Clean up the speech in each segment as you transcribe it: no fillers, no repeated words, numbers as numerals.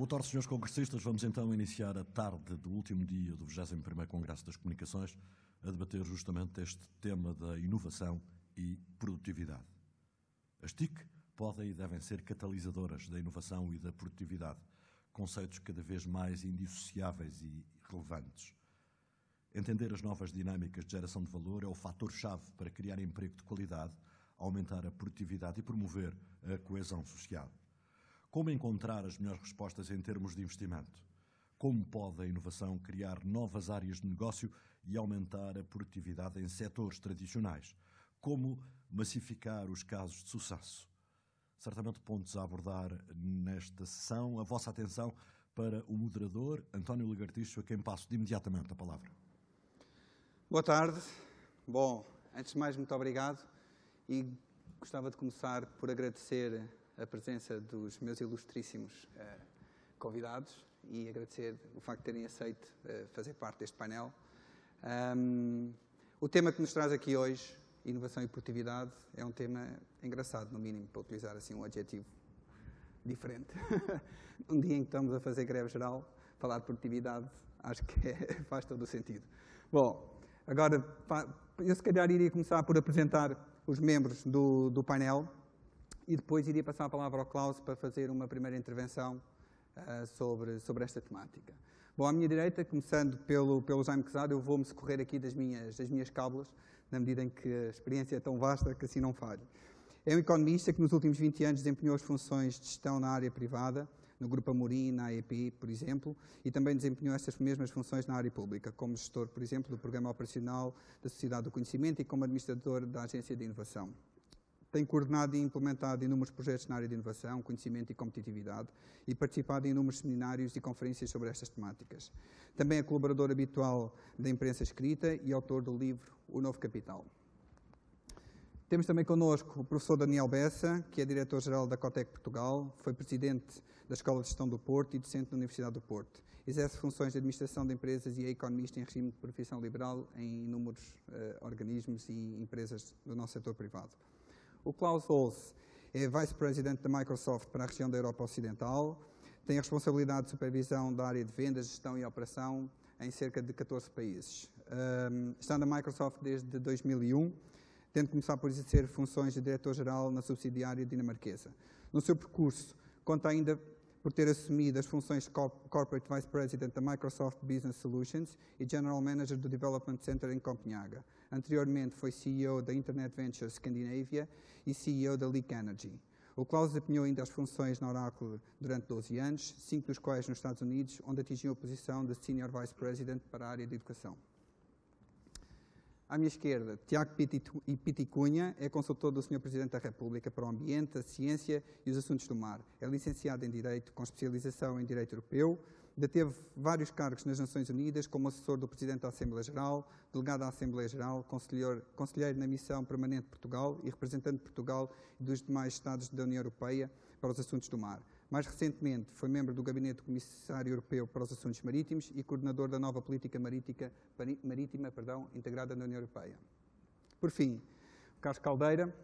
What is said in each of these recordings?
Boa tarde, senhores congressistas. Vamos então iniciar a tarde do último dia do 21º Congresso das Comunicações a debater justamente este tema da inovação e produtividade. As TIC podem e devem ser catalisadoras da inovação e da produtividade, conceitos cada vez mais indissociáveis e relevantes. Entender as novas dinâmicas de geração de valor é o fator-chave para criar emprego de qualidade, aumentar a produtividade e promover a coesão social. Como encontrar as melhores respostas em termos de investimento? Como pode a inovação criar novas áreas de negócio e aumentar a produtividade em setores tradicionais? Como massificar os casos de sucesso? Certamente pontos a abordar nesta sessão. A vossa atenção para o moderador António Lagartixo, a quem passo de imediatamente a palavra. Boa tarde. Bom, antes de mais, muito obrigado e gostava de começar por agradecer a presença dos meus ilustríssimos convidados e agradecer o facto de terem aceito fazer parte deste painel. O tema que nos traz aqui hoje, inovação e produtividade, é um tema engraçado, no mínimo, para utilizar assim um adjetivo diferente. Um dia em que estamos a fazer greve geral, falar de produtividade, acho que faz todo o sentido. Bom, agora, eu se calhar iria começar por apresentar os membros do painel e depois iria passar a palavra ao Klaus para fazer uma primeira intervenção sobre esta temática. Bom, à minha direita, começando pelo Jaime Quezada, eu vou-me socorrer aqui das minhas cábulas, na medida em que a experiência é tão vasta que assim não falho. É um economista que nos últimos 20 anos desempenhou as funções de gestão na área privada, no Grupo Amorim, na AEP, por exemplo, e também desempenhou estas mesmas funções na área pública, como gestor, por exemplo, do Programa Operacional da Sociedade do Conhecimento e como administrador da Agência de Inovação. Tem coordenado e implementado inúmeros projetos na área de inovação, conhecimento e competitividade e participado em inúmeros seminários e conferências sobre estas temáticas. Também é colaborador habitual da imprensa escrita e autor do livro O Novo Capital. Temos também connosco o professor Daniel Bessa, que é diretor-geral da Cotec Portugal, foi presidente da Escola de Gestão do Porto e docente da Universidade do Porto. Exerce funções de administração de empresas e é economista em regime de profissão liberal em inúmeros organismos e empresas do nosso setor privado. O Klaus Holse é Vice-President da Microsoft para a região da Europa Ocidental, tem a responsabilidade de supervisão da área de vendas, gestão e operação em cerca de 14 países. Está na Microsoft desde 2001, tendo começado por exercer funções de diretor-geral na subsidiária dinamarquesa. No seu percurso, conta ainda por ter assumido as funções de Corporate Vice President da Microsoft Business Solutions e General Manager do Development Center em Copenhaga. Anteriormente foi CEO da Internet Ventures Scandinavia e CEO da Leak Energy. O Klaus desempenhou ainda as funções na Oracle durante 12 anos, 5 dos quais nos Estados Unidos, onde atingiu a posição de Senior Vice President para a área de educação. À minha esquerda, Tiago Piti Cunha é consultor do Sr. Presidente da República para o Ambiente, a Ciência e os Assuntos do Mar. É licenciado em Direito, com especialização em Direito Europeu, deteve vários cargos nas Nações Unidas, como assessor do Presidente da Assembleia Geral, delegado da Assembleia Geral, conselheiro na Missão Permanente de Portugal e representante de Portugal e dos demais Estados da União Europeia para os Assuntos do Mar. Mais recentemente, foi membro do Gabinete do Comissário Europeu para os Assuntos Marítimos e coordenador da nova política marítima integrada na União Europeia. Por fim, Carlos Caldeira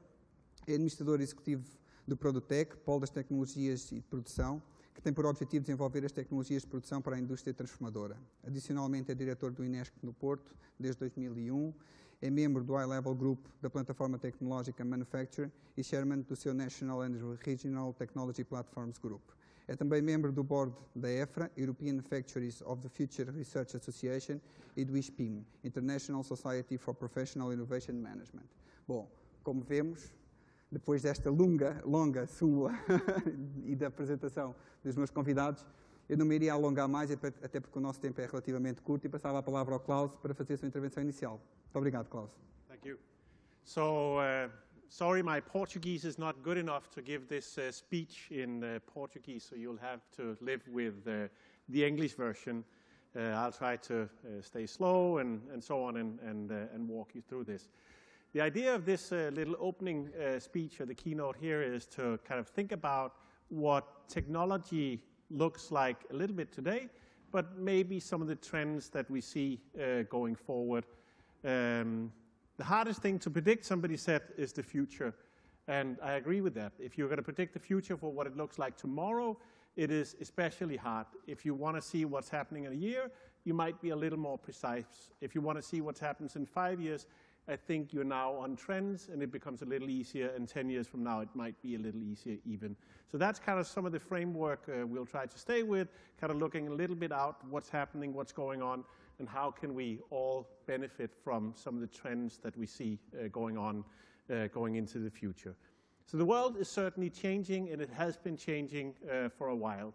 é administrador executivo do Produtec, Polo das Tecnologias e de Produção, que tem por objetivo desenvolver as tecnologias de produção para a indústria transformadora. Adicionalmente, é diretor do INESC no Porto desde 2001, é membro do High Level Group da plataforma tecnológica Manufacture e chairman do seu National and Regional Technology Platforms Group. É também membro do board da EFRA, European Factories of the Future Research Association, e do ISPIM, International Society for Professional Innovation Management. Bom, como vemos, depois desta longa súmula e da apresentação dos meus convidados, eu não me iria alongar mais, até porque o nosso tempo é relativamente curto, e passava a palavra ao Klaus para fazer a sua intervenção inicial. Muito obrigado, Klaus. Thank you. So, sorry, my Portuguese is not good enough to give this speech in Portuguese, so you'll have to live with the English version. I'll try to stay slow and so on and walk you through this. The idea of this little opening speech or the keynote here is to kind of think about what technology looks like a little bit today, but maybe some of the trends that we see going forward. The hardest thing to predict, somebody said, is the future. And I agree with that. If you're going to predict the future for what it looks like tomorrow, it is especially hard. If you want to see what's happening in a year, you might be a little more precise. If you want to see what happens in 5 years, I think you're now on trends and it becomes a little easier, and 10 years from now it might be a little easier even. So that's kind of some of the framework we'll try to stay with, kind of looking a little bit out what's happening, what's going on, and how can we all benefit from some of the trends that we see going on going into the future. So the world is certainly changing, and it has been changing for a while.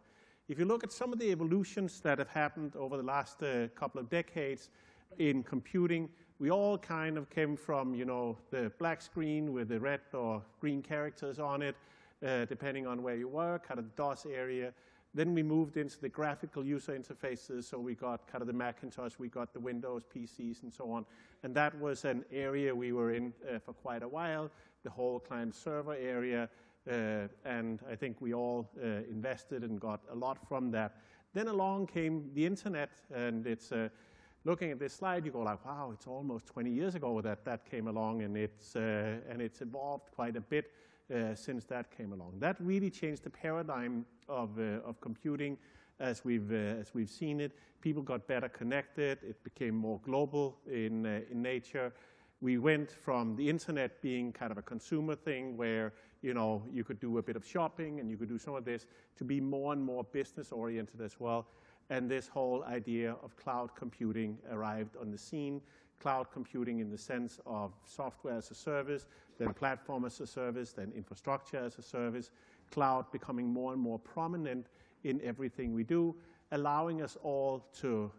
If you look at some of the evolutions that have happened over the last couple of decades in computing, we all kind of came from, you know, the black screen with the red or green characters on it, depending on where you were, kind of DOS area. Then we moved into the graphical user interfaces, so we got kind of the Macintosh, we got the Windows PCs and so on. And that was an area we were in for quite a while, the whole client-server area, and I think we all invested and got a lot from that. Then along came the internet, and it's looking at this slide, you go like, wow, it's almost 20 years ago that that came along, and it's evolved quite a bit since that came along. That really changed the paradigm of computing as we've seen it. People got better connected. It became more global in nature. We went from the internet being kind of a consumer thing where, you know, you could do a bit of shopping and you could do some of this, to be more and more business oriented as well. And this whole idea of cloud computing arrived on the scene. Cloud computing in the sense of software as a service, then platform as a service, then infrastructure as a service, cloud becoming more and more prominent in everything we do, allowing us all to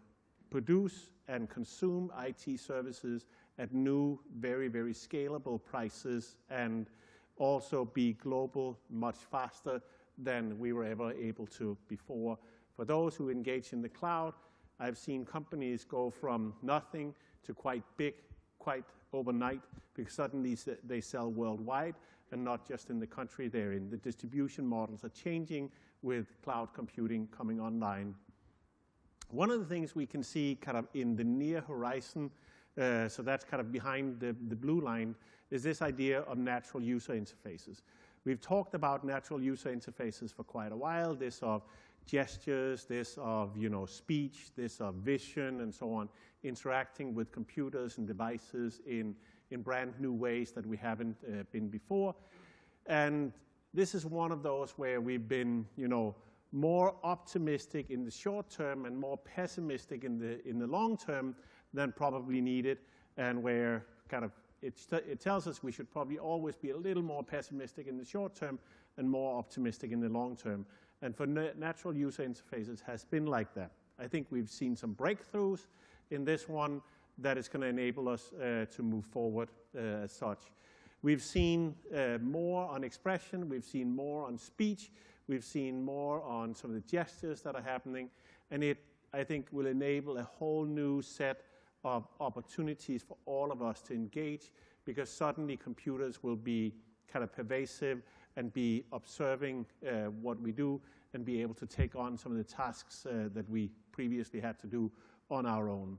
produce and consume IT services at new, very, very scalable prices, and also be global much faster than we were ever able to before. For those who engage in the cloud, I've seen companies go from nothing to quite big, quite overnight, because suddenly they sell worldwide and not just in the country they're in. The distribution models are changing with cloud computing coming online. One of the things we can see kind of in the near horizon, so that's kind of behind the blue line, is this idea of natural user interfaces. We've talked about natural user interfaces for quite a while, this of gestures, this of, you know, speech, this of vision, and so on, interacting with computers and devices in brand new ways that we haven't been before. And this is one of those where we've been, you know, more optimistic in the short term and more pessimistic in the long term than probably needed, and where kind of it tells us we should probably always be a little more pessimistic in the short term and more optimistic in the long term. And for natural user interfaces has been like that. I think we've seen some breakthroughs in this one that is going to enable us to move forward as such. We've seen more on expression, we've seen more on speech, we've seen more on some of the gestures that are happening, and it, I think, will enable a whole new set of opportunities for all of us to engage, because suddenly computers will be kind of pervasive and be observing what we do and be able to take on some of the tasks that we previously had to do on our own.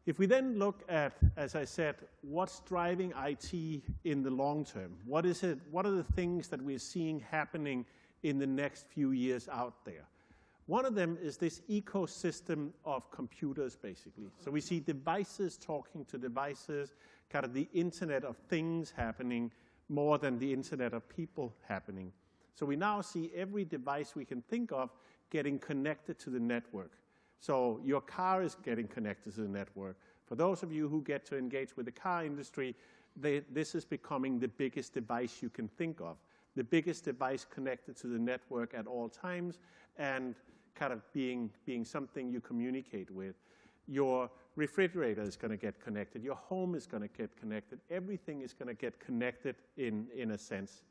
If we then look at, as I said, what's driving IT in the long term, what is it? What are the things that we're seeing happening in the next few years out there? One of them is this ecosystem of computers, basically. So we see devices talking to devices, kind of the Internet of Things happening more than the Internet of People happening. So we now see every device we can think of getting connected to the network. So your car is getting connected to the network. For those of you who get to engage with the car industry, this is becoming the biggest device you can think of. The biggest device connected to the network at all times, and kind of being something you communicate with. Your refrigerator is going to get connected. Your home is going to get connected. Everything is going to get connected in a sense.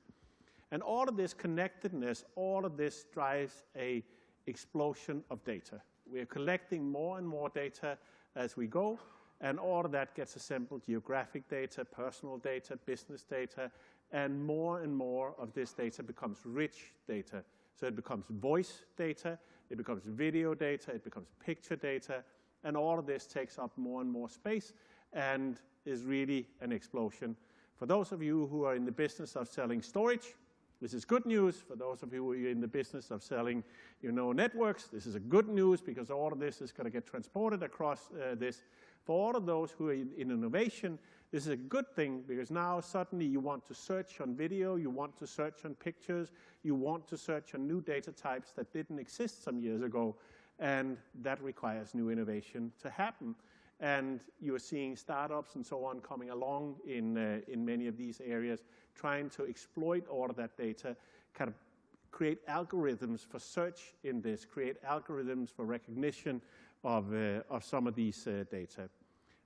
And all of this connectedness, all of this drives an explosion of data. We're collecting more and more data as we go, and all of that gets assembled: geographic data, personal data, business data, and more of this data becomes rich data. So it becomes voice data, it becomes video data, it becomes picture data, and all of this takes up more and more space and is really an explosion. For those of you who are in the business of selling storage, This is good news for those of you who are in the business of selling, networks. This is a good news because all of this is going to get transported across this. For all of those who are in innovation, this is a good thing because now suddenly you want to search on video, you want to search on pictures, you want to search on new data types that didn't exist some years ago, and that requires new innovation to happen. And you are seeing startups and so on coming along in many of these areas, trying to exploit all of that data, kind of create algorithms for search in this, create algorithms for recognition of some of these data.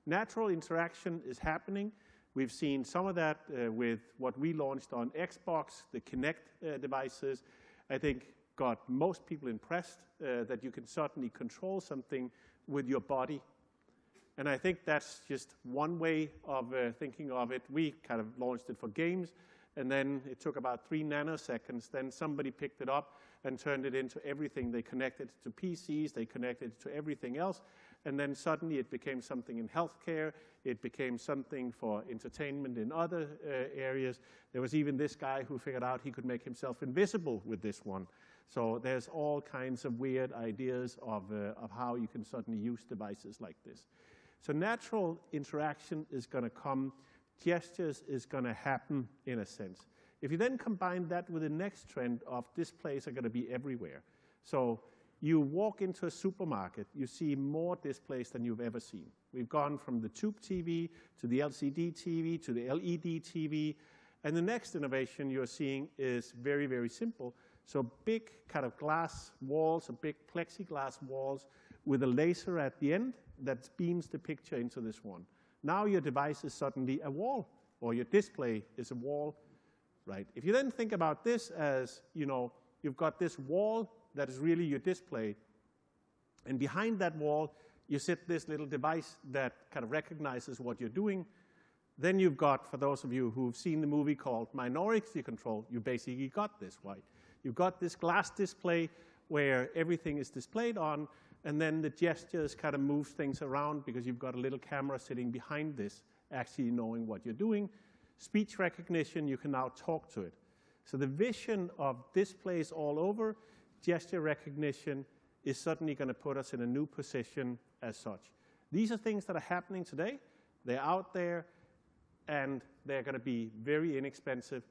Natural interaction is happening. We've seen some of that with what we launched on Xbox, the Kinect devices. I think got most people impressed that you can certainly control something with your body. And I think that's just one way of thinking of it. We kind of launched it for games, and then it took about 3 nanoseconds. Then somebody picked it up and turned it into everything. They connected it to PCs, they connected it to everything else, and then suddenly it became something in healthcare, it became something for entertainment in other areas. There was even this guy who figured out he could make himself invisible with this one. So there's all kinds of weird ideas of how you can suddenly use devices like this. So natural interaction is going to come, gestures is going to happen in a sense. If you then combine that with the next trend of displays are going to be everywhere. So you walk into a supermarket, you see more displays than you've ever seen. We've gone from the tube TV to the LCD TV to the LED TV. And the next innovation you're seeing is very, very simple. So big kind of glass walls, or big plexiglass walls with a laser at the end that beams the picture into this one. Now your device is suddenly a wall, or your display is a wall. Right. If you then think about this as, you've got this wall that is really your display, and behind that wall, you sit this little device that kind of recognizes what you're doing. Then you've got, for those of you who've seen the movie called Minority Control, you basically got this, right? You've got this glass display where everything is displayed on, and then the gestures kind of moves things around because you've got a little camera sitting behind this, actually knowing what you're doing. Speech recognition, you can now talk to it. So the vision of displays all over, gesture recognition, is suddenly going to put us in a new position as such. These are things that are happening today. They're out there, and they're going to be very inexpensive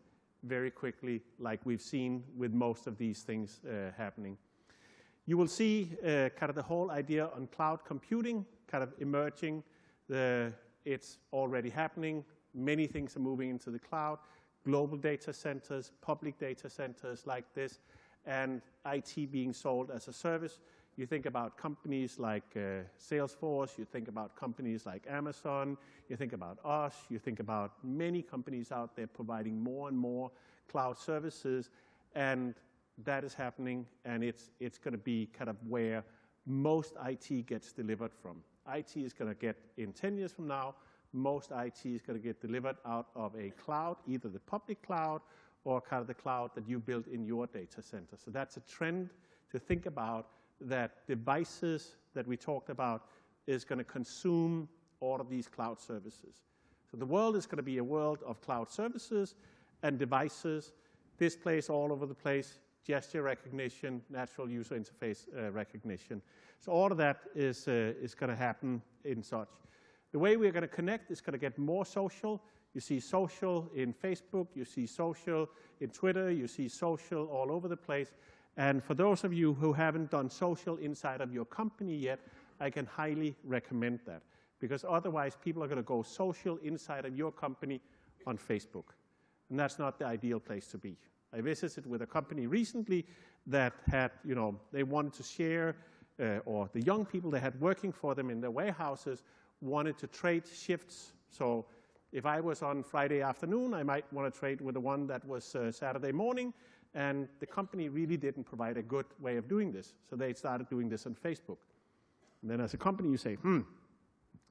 very quickly, like we've seen with most of these things happening. You will see kind of the whole idea on cloud computing kind of emerging. It's already happening. Many things are moving into the cloud, global data centers, public data centers like this, and IT being sold as a service. You think about companies like Salesforce, you think about companies like Amazon, you think about us, you think about many companies out there providing more and more cloud services, and that is happening, and it's going to be kind of where most IT gets delivered from. IT is going to get, in 10 years from now, most IT is going to get delivered out of a cloud, either the public cloud or kind of the cloud that you built in your data center. So that's a trend to think about, that devices that we talked about is going to consume all of these cloud services. So the world is going to be a world of cloud services and devices, displays all over the place, gesture recognition, natural user interface recognition. So all of that is going to happen in such. The way we're going to connect is going to get more social. You see social in Facebook, you see social in Twitter, you see social all over the place. And for those of you who haven't done social inside of your company yet, I can highly recommend that. Because otherwise, people are going to go social inside of your company on Facebook. And that's not the ideal place to be. I visited with a company recently that had, they wanted to share, or the young people they had working for them in their warehouses wanted to trade shifts. So if I was on Friday afternoon, I might want to trade with the one that was Saturday morning, and the company really didn't provide a good way of doing this. So they started doing this on Facebook. And then as a company, you say,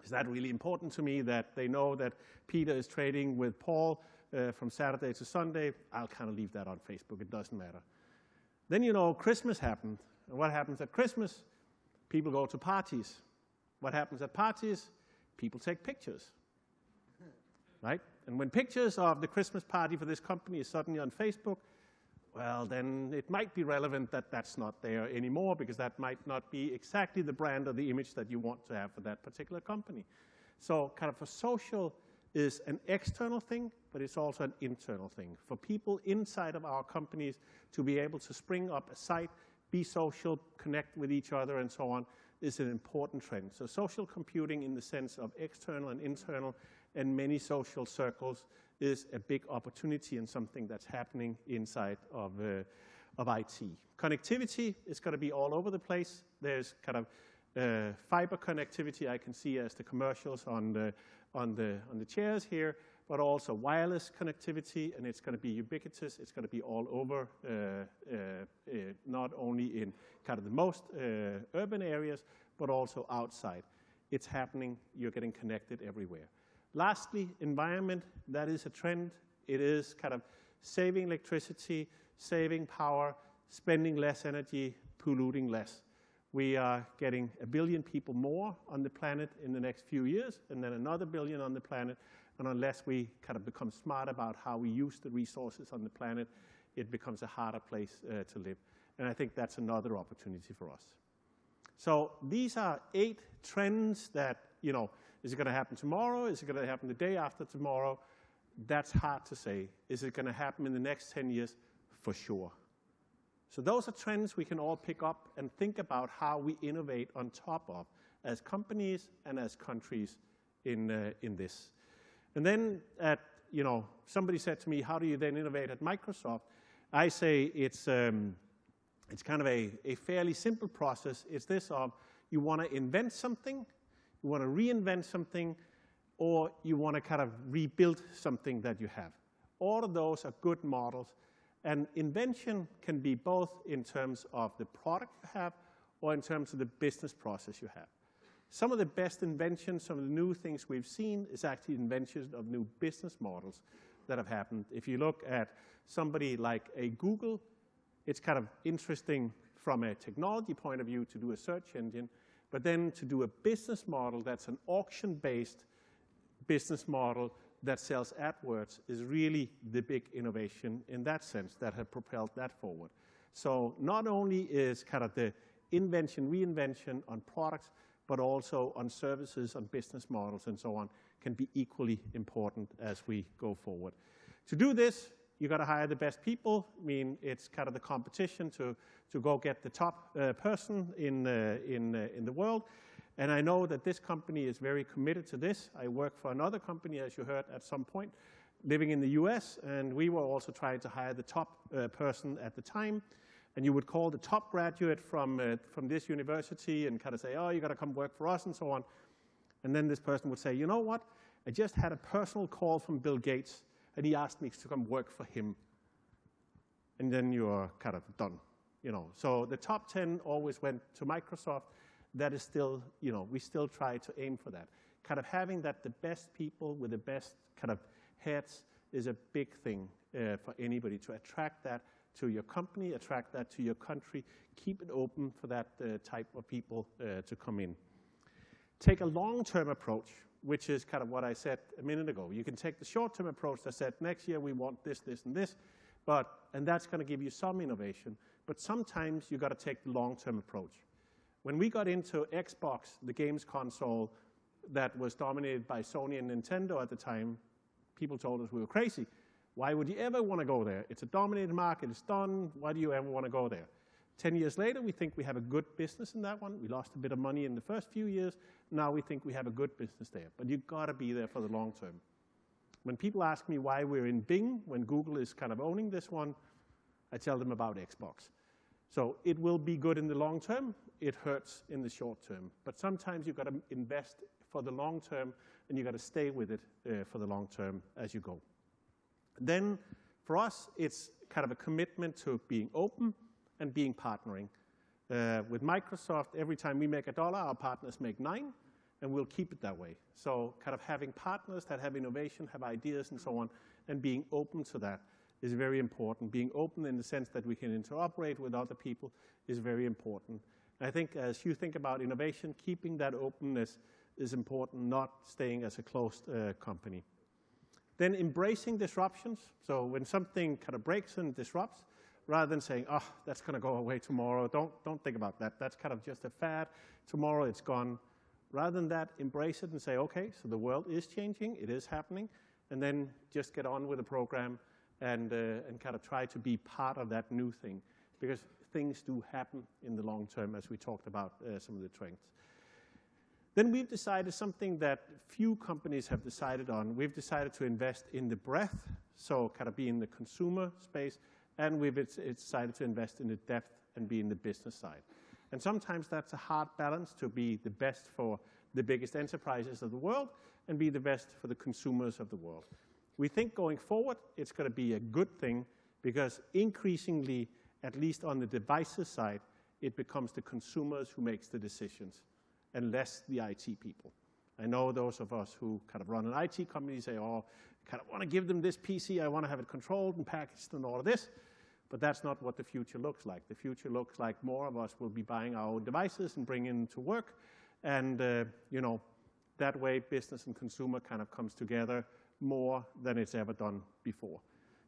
is that really important to me that they know that Peter is trading with Paul from Saturday to Sunday? I'll kind of leave that on Facebook. It doesn't matter. Then, Christmas happened. And what happens at Christmas? People go to parties. What happens at parties? People take pictures, right? And when pictures of the Christmas party for this company is suddenly on Facebook, well, then it might be relevant that that's not there anymore, because that might not be exactly the brand or the image that you want to have for that particular company. So kind of for social is an external thing, but it's also an internal thing. For people inside of our companies to be able to spring up a site, be social, connect with each other, and so on, is an important trend. So social computing in the sense of external and internal and many social circles is a big opportunity and something that's happening inside of IT. Connectivity is going to be all over the place. There's kind of fiber connectivity I can see as the commercials on the chairs here, but also wireless connectivity, and it's going to be ubiquitous. It's going to be all over, not only in kind of the most urban areas, but also outside. It's happening. You're getting connected everywhere. Lastly, environment, that is a trend. It is kind of saving electricity, saving power, spending less energy, polluting less. We are getting 1 billion people more on the planet in the next few years, and then another 1 billion on the planet. And unless we kind of become smart about how we use the resources on the planet, it becomes a harder place to live. And I think that's another opportunity for us. So these are 8 trends that, you know, is it going to happen tomorrow? Is it going to happen the day after tomorrow? That's hard to say. Is it going to happen in the next 10 years? For sure. So those are trends we can all pick up and think about how we innovate on top of as companies and as countries in this. And then, somebody said to me, how do you then innovate at Microsoft? I say it's kind of a fairly simple process. It's this of you want to invent something, you want to reinvent something, or you want to kind of rebuild something that you have. All of those are good models. And invention can be both in terms of the product you have or in terms of the business process you have. Some of the best inventions, some of the new things we've seen is actually inventions of new business models that have happened. If you look at somebody like a Google, it's kind of interesting from a technology point of view to do a search engine, but then to do a business model that's an auction-based business model that sells AdWords is really the big innovation in that sense that have propelled that forward. So not only is kind of the invention, reinvention on products, but also on services, on business models, and so on, can be equally important as we go forward. To do this, you got to hire the best people. I mean, it's kind of the competition to go get the top person in the world. And I know that this company is very committed to this. I work for another company, as you heard at some point, living in the US, and we were also trying to hire the top person at the time. And you would call the top graduate from this university and kind of say, oh, you got to come work for us and so on. And then this person would say, you know what? I just had a personal call from Bill Gates, and he asked me to come work for him. And then you're kind of done. So the top 10 always went to Microsoft. That is still, we still try to aim for that. Kind of having that the best people with the best kind of heads is a big thing for anybody, to attract that to your company, attract that to your country, keep it open for that type of people to come in. Take a long-term approach, which is kind of what I said a minute ago. You can take the short-term approach that said, next year we want this, this, and this, and that's going to give you some innovation. But sometimes you got to take the long-term approach. When we got into Xbox, the games console that was dominated by Sony and Nintendo at the time, people told us we were crazy. Why would you ever want to go there? It's a dominated market. It's done. Why do you ever want to go there? 10 years later, we think we have a good business in that one. We lost a bit of money in the first few years. Now we think we have a good business there. But you've got to be there for the long term. When people ask me why we're in Bing, when Google is kind of owning this one, I tell them about Xbox. So it will be good in the long term. It hurts in the short term. But sometimes you've got to invest for the long term, and you've got to stay with it for the long term as you go. Then for us, it's kind of a commitment to being open and being partnering. With Microsoft, every time we make $1, our partners make 9, and we'll keep it that way. So kind of having partners that have innovation, have ideas, and so on, and being open to that is very important. Being open in the sense that we can interoperate with other people is very important. I think as you think about innovation, keeping that openness is important, not staying as a closed company. Then embracing disruptions. So when something kind of breaks and disrupts, rather than saying, oh, that's going to go away tomorrow. Don't think about that. That's kind of just a fad. Tomorrow it's gone. Rather than that, embrace it and say, okay, so the world is changing. It is happening. And then just get on with the program and kind of try to be part of that new thing. Because things do happen in the long term, as we talked about some of the trends. Then we've decided something that few companies have decided on. We've decided to invest in the breadth, so kind of be in the consumer space, and we've decided to invest in the depth and be in the business side. And sometimes that's a hard balance to be the best for the biggest enterprises of the world and be the best for the consumers of the world. We think going forward, it's going to be a good thing because increasingly, at least on the devices side, it becomes the consumers who makes the decisions and less the IT people. I know those of us who kind of run an IT company say, oh, I kind of want to give them this PC, I want to have it controlled and packaged and all of this. But that's not what the future looks like. The future looks like more of us will be buying our own devices and bringing them to work. And, you know, that way business and consumer kind of comes together more than it's ever done before.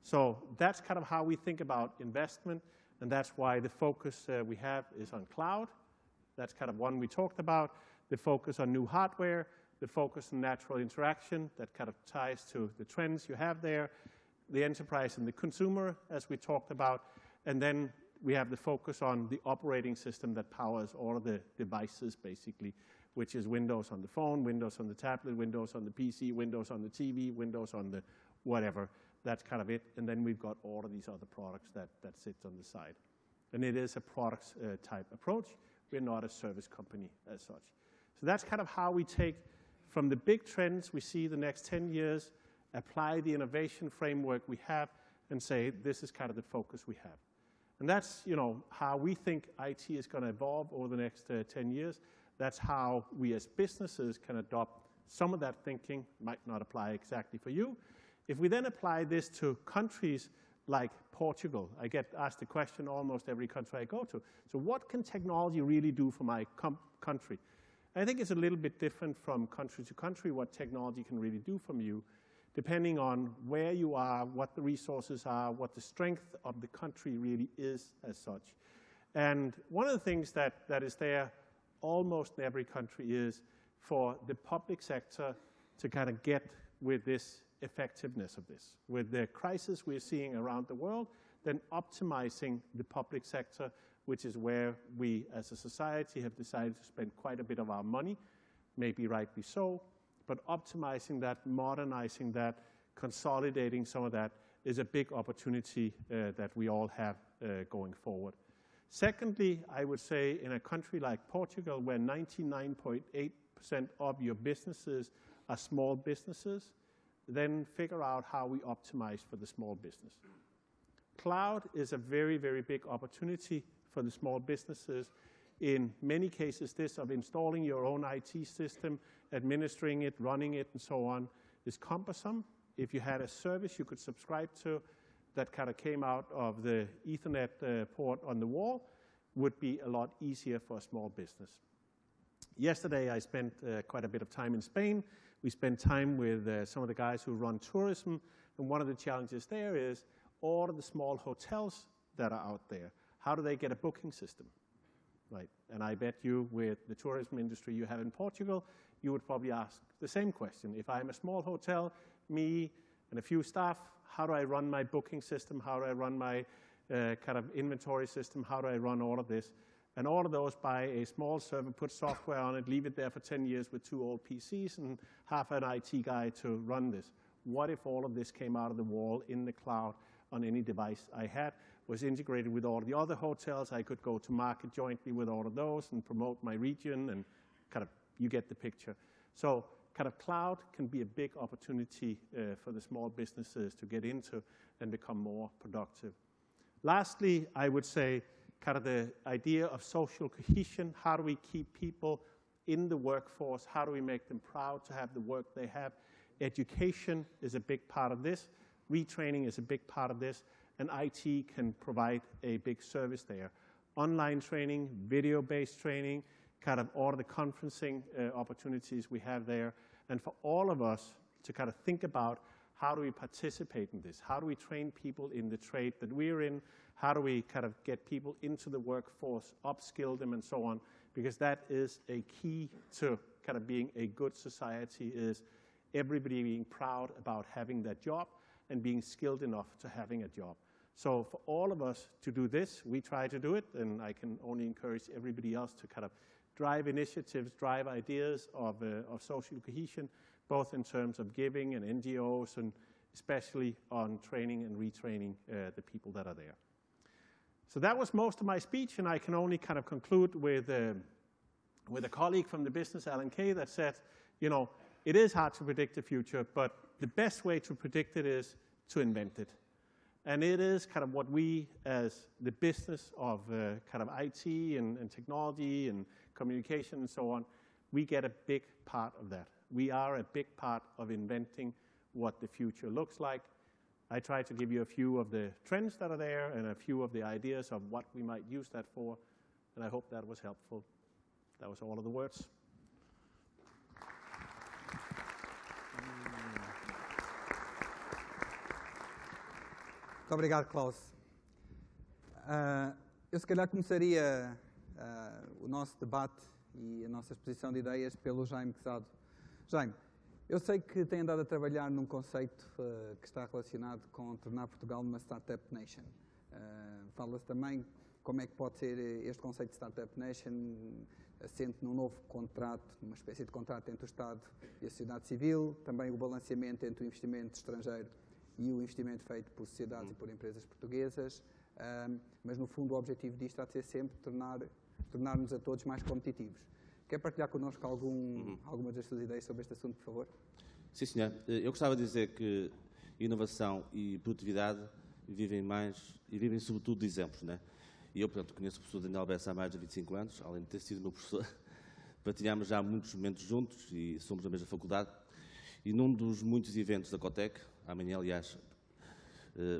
So that's kind of how we think about investment. And that's why the focus we have is on cloud. That's kind of one we talked about. The focus on new hardware, the focus on natural interaction, that kind of ties to the trends you have there, the enterprise and the consumer, as we talked about, and then we have the focus on the operating system that powers all of the devices, basically, which is Windows on the phone, Windows on the tablet, Windows on the PC, Windows on the TV, Windows on the whatever. That's kind of it. And then we've got all of these other products that sit on the side. And it is a products type approach. We're not a service company as such. So that's kind of how we take from the big trends we see the next 10 years, apply the innovation framework we have, and say, this is kind of the focus we have. And that's, you know, how we think IT is going to evolve over the next 10 years. That's how we as businesses can adopt some of that thinking. Might not apply exactly for you. If we then apply this to countries like Portugal, I get asked the question almost every country I go to. So what can technology really do for my country? I think it's a little bit different from country to country what technology can really do for you, depending on where you are, what the resources are, what the strength of the country really is as such. And one of the things that is there almost in every country is for the public sector to kind of get with this effectiveness of this. With the crisis we're seeing around the world, then optimizing the public sector, which is where we as a society have decided to spend quite a bit of our money, maybe rightly so, but optimizing that, modernizing that, consolidating some of that is a big opportunity that we all have going forward. Secondly, I would say in a country like Portugal, where 99.8% of your businesses are small businesses, then figure out how we optimize for the small business. Cloud is a very, very big opportunity for the small businesses. In many cases, this of installing your own IT system, administering it, running it, and so on, is cumbersome. If you had a service you could subscribe to that kind of came out of the Ethernet port on the wall, would be a lot easier for a small business. Yesterday, I spent quite a bit of time in Spain. We spent time with some of the guys who run tourism, and one of the challenges there is all of the small hotels that are out there. How do they get a booking system? Right. And I bet you with the tourism industry you have in Portugal, you would probably ask the same question. If I'm a small hotel, me and a few staff, how do I run my booking system? How do I run my kind of inventory system? How do I run all of this? And all of those buy a small server, put software on it, leave it there for 10 years with 2 old PCs and half an IT guy to run this. What if all of this came out of the wall in the cloud on any device I had, was integrated with all the other hotels? I could go to market jointly with all of those and promote my region, and kind of, you get the picture. So kind of cloud can be a big opportunity for the small businesses to get into and become more productive. Lastly, I would say kind of the idea of social cohesion. How do we keep people in the workforce? How do we make them proud to have the work they have? Education is a big part of this. Retraining is a big part of this. And IT can provide a big service there. Online training, video-based training, kind of all of the conferencing opportunities we have there. And for all of us to kind of think about how do we participate in this? How do we train people in the trade that we're in? How do we kind of get people into the workforce, upskill them, and so on? Because that is a key to kind of being a good society, is everybody being proud about having that job and being skilled enough to having a job. So for all of us to do this, we try to do it, and I can only encourage everybody else to kind of drive initiatives, drive ideas of social cohesion, both in terms of giving and NGOs, and especially on training and retraining the people that are there. So that was most of my speech, and I can only kind of conclude with a colleague from the business, Alan Kay, that said, you know, it is hard to predict the future, but the best way to predict it is to invent it. And it is kind of what we, as the business of kind of IT and technology and communication and so on, we get a big part of that. We are a big part of inventing what the future looks like. I try to give you a few of the trends that are there and a few of the ideas of what we might use that for, and I hope that was helpful. That was all of the words. Muito obrigado, Klaus. Eu se calhar começaria o nosso debate e a nossa exposição de ideias pelo Jaime Quezado. Jaime, eu sei que tem andado a trabalhar num conceito que está relacionado com tornar Portugal uma Startup Nation. Fala-se também como é que pode ser este conceito de Startup Nation assente num novo contrato, uma espécie de contrato entre o Estado e a sociedade civil, também o balanceamento entre o investimento estrangeiro e o investimento feito por sociedades e por empresas portuguesas, mas no fundo o objetivo disto há de ser sempre tornar-nos a todos mais competitivos. Quer partilhar connosco algumas das suas ideias sobre este assunto, por favor? Sim, senhor. Eu gostava de dizer que inovação e produtividade vivem sobretudo de exemplos, né? E eu, portanto, conheço o professor Daniel Bessa há mais de 25 anos, além de ter sido meu professor. Partilhámos já muitos momentos juntos e somos da mesma faculdade. E num dos muitos eventos da Cotec, amanhã, aliás,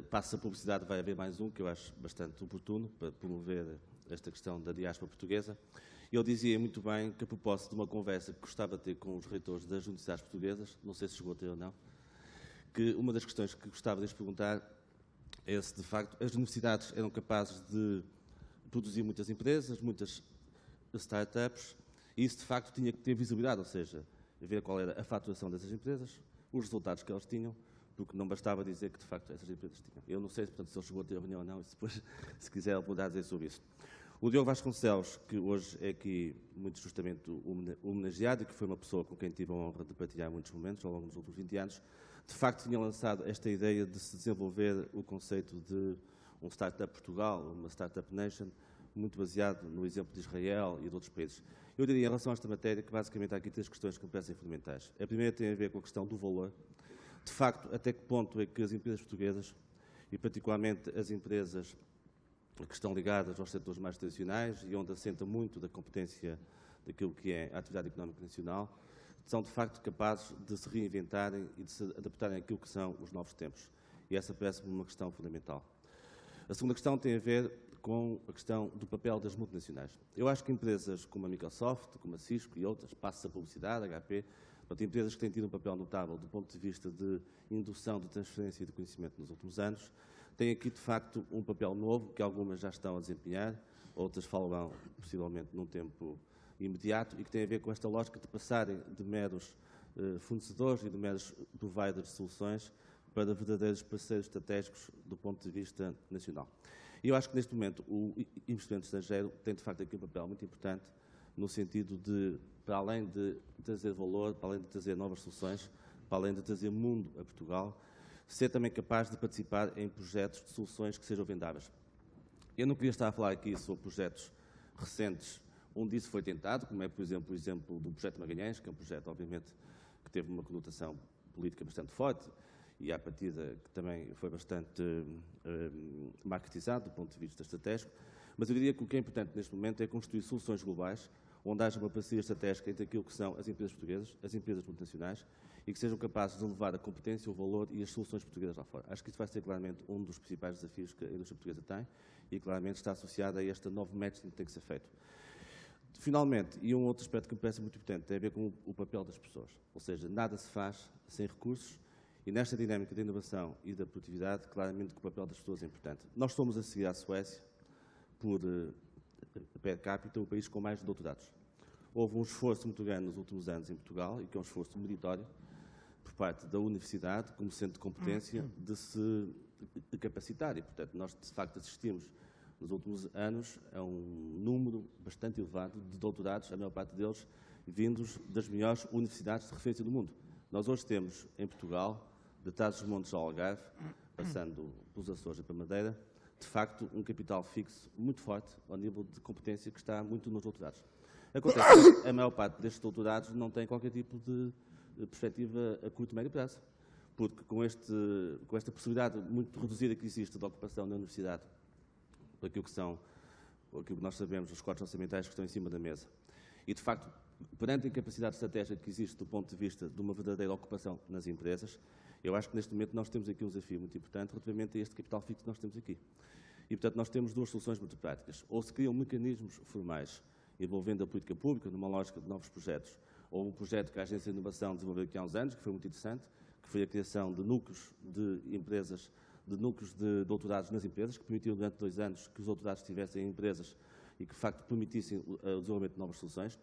passa a publicidade, vai haver mais um, que eu acho bastante oportuno, para promover esta questão da diáspora portuguesa. Ele dizia muito bem que, a propósito de uma conversa que gostava de ter com os reitores das universidades portuguesas, não sei se chegou a ter ou não, que uma das questões que gostava de lhes perguntar é se, de facto, as universidades eram capazes de produzir muitas empresas, muitas startups, e isso, de facto, tinha que ter visibilidade, ou seja, ver qual era a faturação dessas empresas, os resultados que elas tinham, porque não bastava dizer que, de facto, essas empresas tinham. Eu não sei, portanto, se ele chegou a ter reunião ou não, e depois, se quiser, ele poderá dizer sobre isso. O Diogo Vasconcelos, que hoje é aqui muito justamente homenageado, e que foi uma pessoa com quem tive a honra de partilhar muitos momentos ao longo dos últimos 20 anos, de facto tinha lançado esta ideia de se desenvolver o conceito de um Startup Portugal, uma Startup Nation, muito baseado no exemplo de Israel e de outros países. Eu diria, em relação a esta matéria, que basicamente há aqui três questões que me parecem fundamentais. A primeira tem a ver com a questão do valor. De facto, até que ponto é que as empresas portuguesas, e particularmente as empresas que estão ligadas aos setores mais tradicionais e onde assenta muito da competência daquilo que é a atividade económica nacional, são de facto capazes de se reinventarem e de se adaptarem àquilo que são os novos tempos. E essa parece-me uma questão fundamental. A segunda questão tem a ver com a questão do papel das multinacionais. Eu acho que empresas como a Microsoft, como a Cisco e outras, Passos a Publicidade, HP, empresas que têm tido um papel notável do ponto de vista de indução, de transferência e de conhecimento nos últimos anos, têm aqui, de facto, um papel novo, que algumas já estão a desempenhar, outras falarão, possivelmente, num tempo imediato, e que tem a ver com esta lógica de passarem de meros fornecedores e de meros providers de soluções para verdadeiros parceiros estratégicos do ponto de vista nacional. E eu acho que, neste momento, o investimento estrangeiro tem, de facto, aqui um papel muito importante no sentido de, para além de trazer valor, para além de trazer novas soluções, para além de trazer mundo a Portugal, ser também capaz de participar em projetos de soluções que sejam vendáveis. Eu não queria estar a falar aqui sobre projetos recentes onde isso foi tentado, como é, por exemplo, o exemplo do projeto Magalhães, que é um projeto, obviamente, que teve uma conotação política bastante forte e, à partida, que também foi bastante marketizado do ponto de vista estratégico. Mas eu diria que o que é importante neste momento é construir soluções globais, onde haja uma parceria estratégica entre aquilo que são as empresas portuguesas, as empresas multinacionais, e que sejam capazes de levar a competência, o valor e as soluções portuguesas lá fora. Acho que isso vai ser claramente um dos principais desafios que a indústria portuguesa tem e claramente está associado a este novo matching que tem que ser feito. Finalmente, e um outro aspecto que me parece muito importante, tem a ver com o papel das pessoas. Ou seja, nada se faz sem recursos E nesta dinâmica da inovação e da produtividade, claramente que o papel das pessoas é importante. Nós somos a seguir à Suécia, por per capita, o país com mais doutorados. Houve um esforço muito grande nos últimos anos em Portugal, e que é um esforço meritório, por parte da universidade, como centro de competência, de se capacitar. E, portanto, nós, de facto, assistimos nos últimos anos a um número bastante elevado de doutorados, a maior parte deles vindos das melhores universidades de referência do mundo. Nós hoje temos, em Portugal, de Trás-os-Montes ao Algarve, passando pelos Açores e pela Madeira, de facto, um capital fixo muito forte ao nível de competência que está muito nos doutorados. Acontece que a maior parte destes doutorados não tem qualquer tipo de perspectiva a curto e médio prazo, porque com esta possibilidade muito reduzida que existe de ocupação na universidade, por aquilo que nós sabemos, os cortes orçamentais que estão em cima da mesa, e, de facto, perante a incapacidade estratégica que existe do ponto de vista de uma verdadeira ocupação nas empresas, eu acho que neste momento nós temos aqui um desafio muito importante relativamente a este capital fixo que nós temos aqui. E, portanto, nós temos duas soluções muito práticas. Ou se criam mecanismos formais envolvendo a política pública numa lógica de novos projetos, ou um projeto que a Agência de Inovação desenvolveu aqui há uns anos, que foi muito interessante, que foi a criação de núcleos de empresas, de núcleos de doutorados nas empresas, que permitiram durante 2 anos que os doutorados estivessem em empresas e que, de facto, permitissem o desenvolvimento de novas soluções.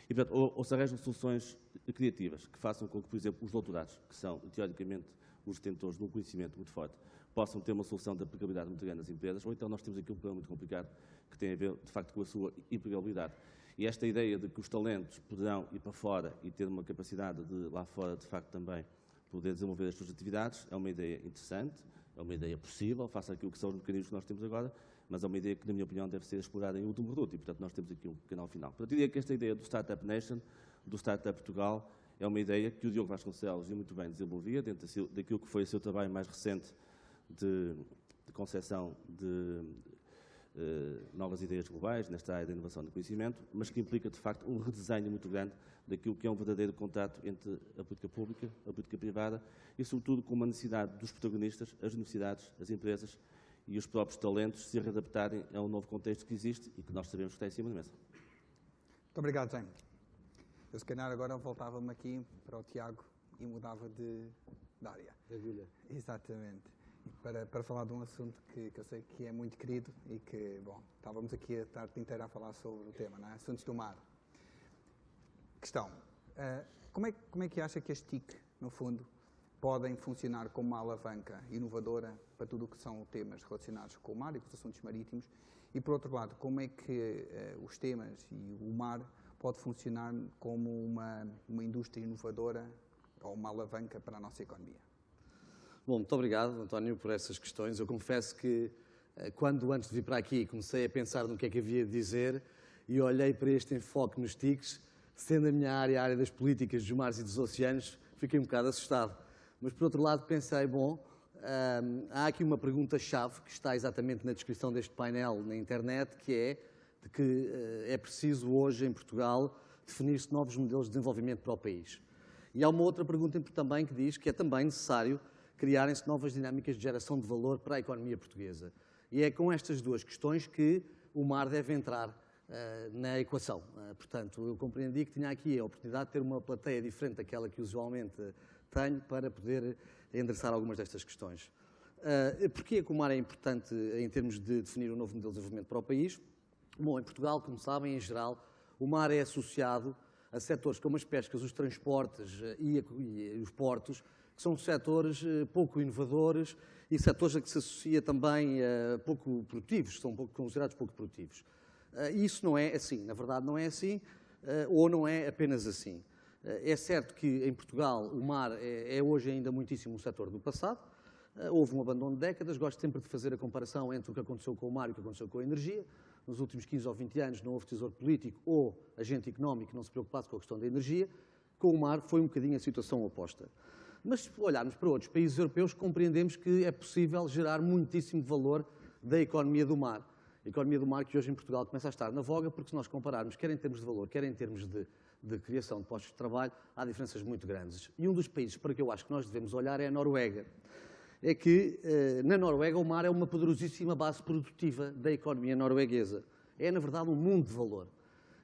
E, portanto, ou se arranjam soluções criativas que façam com que, por exemplo, os doutorados, que são, teoricamente, os detentores de um conhecimento muito forte, possam ter uma solução de aplicabilidade muito grande nas empresas, ou então nós temos aqui um problema muito complicado que tem a ver, de facto, com a sua empregabilidade. E esta ideia de que os talentos poderão ir para fora e ter uma capacidade de, lá fora, de facto, também poder desenvolver as suas atividades, é uma ideia interessante, é uma ideia possível, face àquilo que são os mecanismos que nós temos agora, mas é uma ideia que, na minha opinião, deve ser explorada em último reduto, e, portanto, nós temos aqui um canal final. Portanto, eu diria que esta ideia do Startup Nation, do Startup Portugal, é uma ideia que o Diogo Vasconcelos, e muito bem, desenvolvia dentro daquilo que foi o seu trabalho mais recente de concepção de novas ideias globais nesta área da inovação do conhecimento, mas que implica, de facto, um redesenho muito grande daquilo que é um verdadeiro contrato entre a política pública, a política privada e, sobretudo, com uma necessidade dos protagonistas, as universidades, as empresas e os próprios talentos se readaptarem a um novo contexto que existe e que nós sabemos que está em cima da mesa. Muito obrigado, Jaime. Eu, se calhar, agora voltava-me aqui para o Tiago e mudava de área. Maravilha. Exatamente. Para falar de um assunto que eu sei que é muito querido e que, bom, estávamos aqui a tarde inteira a falar sobre o tema, não é? Assuntos do mar. Questão, como é que acha que as TIC, no fundo, podem funcionar como uma alavanca inovadora para tudo o que são temas relacionados com o mar e com os assuntos marítimos? E, por outro lado, como é que os temas e o mar pode funcionar como uma indústria inovadora ou uma alavanca para a nossa economia? Bom, muito obrigado, António, por essas questões. Eu confesso que, quando antes de vir para aqui, comecei a pensar no que é que havia de dizer e olhei para este enfoque nos TICs, sendo a minha área a área das políticas dos mares e dos oceanos, fiquei um bocado assustado. Mas, por outro lado, pensei, bom, há aqui uma pergunta-chave que está exatamente na descrição deste painel na internet, que é de que é preciso hoje, em Portugal, definir-se novos modelos de desenvolvimento para o país. E há uma outra pergunta também que diz que é também necessário criarem-se novas dinâmicas de geração de valor para a economia portuguesa. E é com estas duas questões que o mar deve entrar na equação. Portanto, eu compreendi que tinha aqui a oportunidade de ter uma plateia diferente daquela que usualmente tenho para poder endereçar algumas destas questões. Porquê que o mar é importante em termos de definir um novo modelo de desenvolvimento para o país? Bom, em Portugal, como sabem, em geral, o mar é associado a setores como as pescas, os transportes e os portos, que são setores pouco inovadores e setores a que se associa também pouco produtivos, são considerados pouco produtivos. Isso não é assim, na verdade não é assim, ou não é apenas assim. É certo que em Portugal o mar é hoje ainda muitíssimo um setor do passado, houve um abandono de décadas, gosto sempre de fazer a comparação entre o que aconteceu com o mar e o que aconteceu com a energia. Nos últimos 15 ou 20 anos não houve tesouro político ou agente económico que não se preocupasse com a questão da energia. Com o mar foi um bocadinho a situação oposta. Mas se olharmos para outros países europeus, compreendemos que é possível gerar muitíssimo valor da economia do mar. A economia do mar que hoje em Portugal começa a estar na voga, porque se nós compararmos, quer em termos de valor, quer em termos de criação de postos de trabalho, há diferenças muito grandes. E um dos países para que eu acho que nós devemos olhar é a Noruega. É que na Noruega o mar é uma poderosíssima base produtiva da economia norueguesa. É, na verdade, um mundo de valor.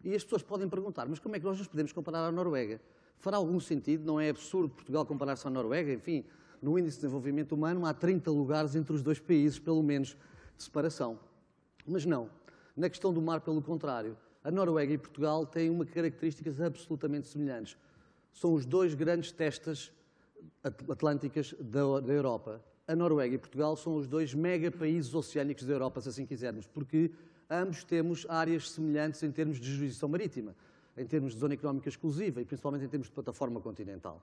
E as pessoas podem perguntar, mas como é que nós nos podemos comparar à Noruega? Fará algum sentido? Não é absurdo Portugal comparar-se à Noruega? Enfim, no Índice de Desenvolvimento Humano há 30 lugares entre os dois países, pelo menos, de separação. Mas não. Na questão do mar, pelo contrário, a Noruega e Portugal têm uma características absolutamente semelhantes. São os dois grandes testas atlânticas da Europa. A Noruega e Portugal são os dois megapaíses oceânicos da Europa, se assim quisermos, porque ambos temos áreas semelhantes em termos de jurisdição marítima, em termos de zona económica exclusiva e principalmente em termos de plataforma continental.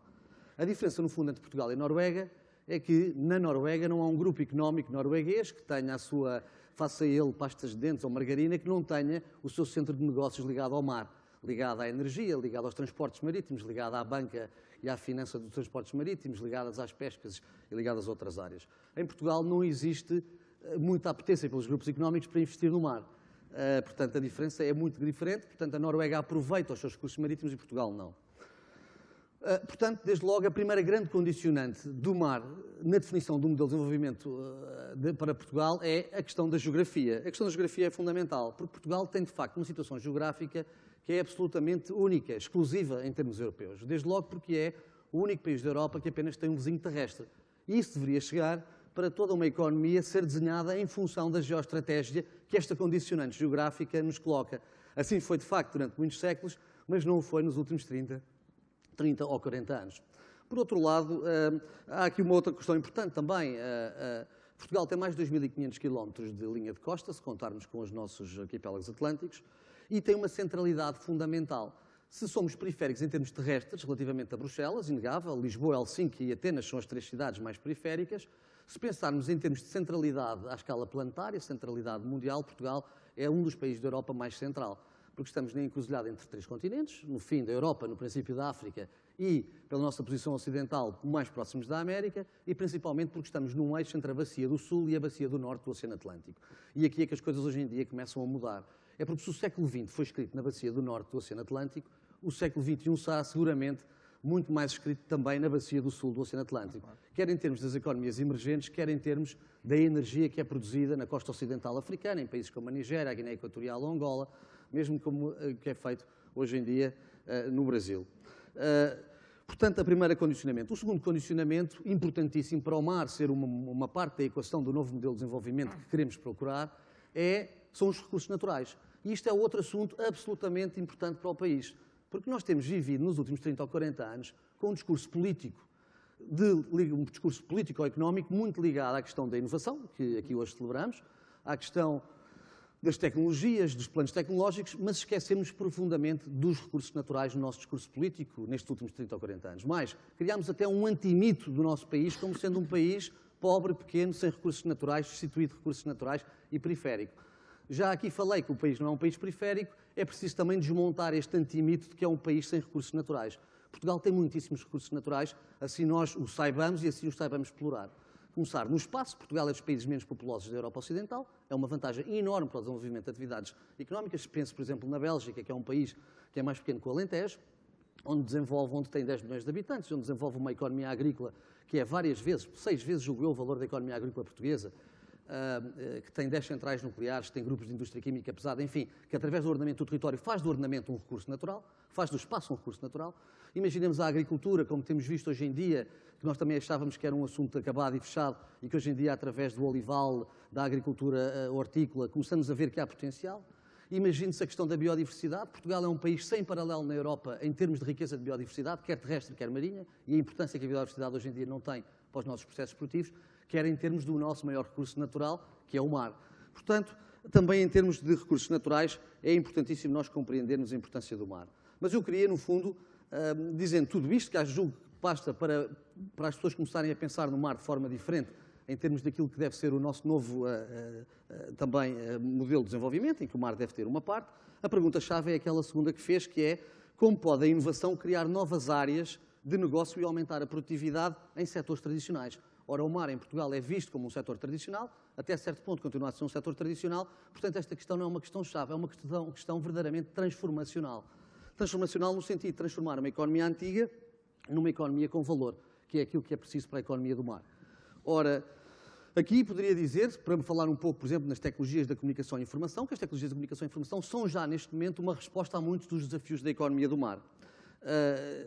A diferença, no fundo, entre Portugal e Noruega é que na Noruega não há um grupo económico norueguês que tenha a sua, faça ele pastas de dentes ou margarina, que não tenha o seu centro de negócios ligado ao mar, ligado à energia, ligado aos transportes marítimos, ligado à banca e à finança dos transportes marítimos, ligadas às pescas e ligadas a outras áreas. Em Portugal não existe muita apetência pelos grupos económicos para investir no mar. Portanto, a diferença é muito diferente. Portanto, a Noruega aproveita os seus recursos marítimos e Portugal não. Portanto, desde logo, a primeira grande condicionante do mar na definição do modelo de desenvolvimento para Portugal é a questão da geografia. A questão da geografia é fundamental, porque Portugal tem, de facto, uma situação geográfica que é absolutamente única, exclusiva em termos europeus. Desde logo porque é o único país da Europa que apenas tem um vizinho terrestre. E isso deveria chegar para toda uma economia ser desenhada em função da geoestratégia que esta condicionante geográfica nos coloca. Assim foi, de facto, durante muitos séculos, mas não foi nos últimos 30 ou 40 anos. Por outro lado, há aqui uma outra questão importante também. Portugal tem mais de 2.500 km de linha de costa, se contarmos com os nossos arquipélagos atlânticos, e tem uma centralidade fundamental. Se somos periféricos em termos terrestres, relativamente a Bruxelas, inegável, Lisboa, Helsinki e Atenas são as 3 cidades mais periféricas. Se pensarmos em termos de centralidade à escala planetária, centralidade mundial, Portugal é um dos países da Europa mais central, porque estamos na encruzilhada entre 3 continentes, no fim da Europa, no princípio da África e, pela nossa posição ocidental, mais próximos da América, e principalmente porque estamos num eixo entre a Bacia do Sul e a Bacia do Norte do Oceano Atlântico. E aqui é que as coisas hoje em dia começam a mudar. É porque se o século XX foi escrito na Bacia do Norte do Oceano Atlântico, o século XXI será seguramente muito mais escrito também na Bacia do Sul do Oceano Atlântico, quer em termos das economias emergentes, quer em termos da energia que é produzida na costa ocidental africana, em países como a Nigéria, a Guiné Equatorial, a Angola, mesmo como que é feito hoje em dia no Brasil. Portanto, o primeiro condicionamento. O segundo condicionamento, importantíssimo para o mar ser uma parte da equação do novo modelo de desenvolvimento que queremos procurar, são os recursos naturais. E isto é outro assunto absolutamente importante para o país, porque nós temos vivido nos últimos 30 ou 40 anos com um discurso político ou económico muito ligado à questão da inovação, que aqui hoje celebramos, à questão das tecnologias, dos planos tecnológicos, mas esquecemos profundamente dos recursos naturais no nosso discurso político nestes últimos 30 ou 40 anos. Mais, criámos até um antimito do nosso país como sendo um país pobre, pequeno, sem recursos naturais, destituído de recursos naturais e periférico. Já aqui falei que o país não é um país periférico, é preciso também desmontar este antimito de que é um país sem recursos naturais. Portugal tem muitíssimos recursos naturais, assim nós o saibamos e assim os saibamos explorar. Começar no espaço, Portugal é dos países menos populosos da Europa Ocidental, é uma vantagem enorme para o desenvolvimento de atividades económicas. Penso, por exemplo, na Bélgica, que é um país que é mais pequeno que o Alentejo, onde tem 10 milhões de habitantes, onde desenvolve uma economia agrícola que é várias vezes, 6 vezes julgo eu o valor da economia agrícola portuguesa, que tem 10 centrais nucleares, que tem grupos de indústria química pesada, enfim, que através do ordenamento do território faz do ordenamento um recurso natural, faz do espaço um recurso natural. Imaginemos a agricultura, como temos visto hoje em dia, que nós também achávamos que era um assunto acabado e fechado, e que hoje em dia, através do olival, da agricultura hortícola, começamos a ver que há potencial. Imagine-se a questão da biodiversidade. Portugal é um país sem paralelo na Europa em termos de riqueza de biodiversidade, quer terrestre, quer marinha, e a importância que a biodiversidade hoje em dia não tem para os nossos processos produtivos, quer em termos do nosso maior recurso natural, que é o mar. Portanto, também em termos de recursos naturais, é importantíssimo nós compreendermos a importância do mar. Mas eu queria, no fundo, dizendo tudo isto, que julgo que basta para as pessoas começarem a pensar no mar de forma diferente, em termos daquilo que deve ser o nosso novo também modelo de desenvolvimento, em que o mar deve ter uma parte. A pergunta-chave é aquela segunda que fez, que é como pode a inovação criar novas áreas de negócio e aumentar a produtividade em setores tradicionais. Ora, o mar em Portugal é visto como um setor tradicional, até certo ponto continua a ser um setor tradicional, portanto esta questão não é uma questão-chave, é uma questão verdadeiramente transformacional. Transformacional no sentido de transformar uma economia antiga numa economia com valor, que é aquilo que é preciso para a economia do mar. Ora, aqui poderia dizer, para me falar um pouco, por exemplo, nas tecnologias da comunicação e informação, que as tecnologias da comunicação e informação são já, neste momento, uma resposta a muitos dos desafios da economia do mar.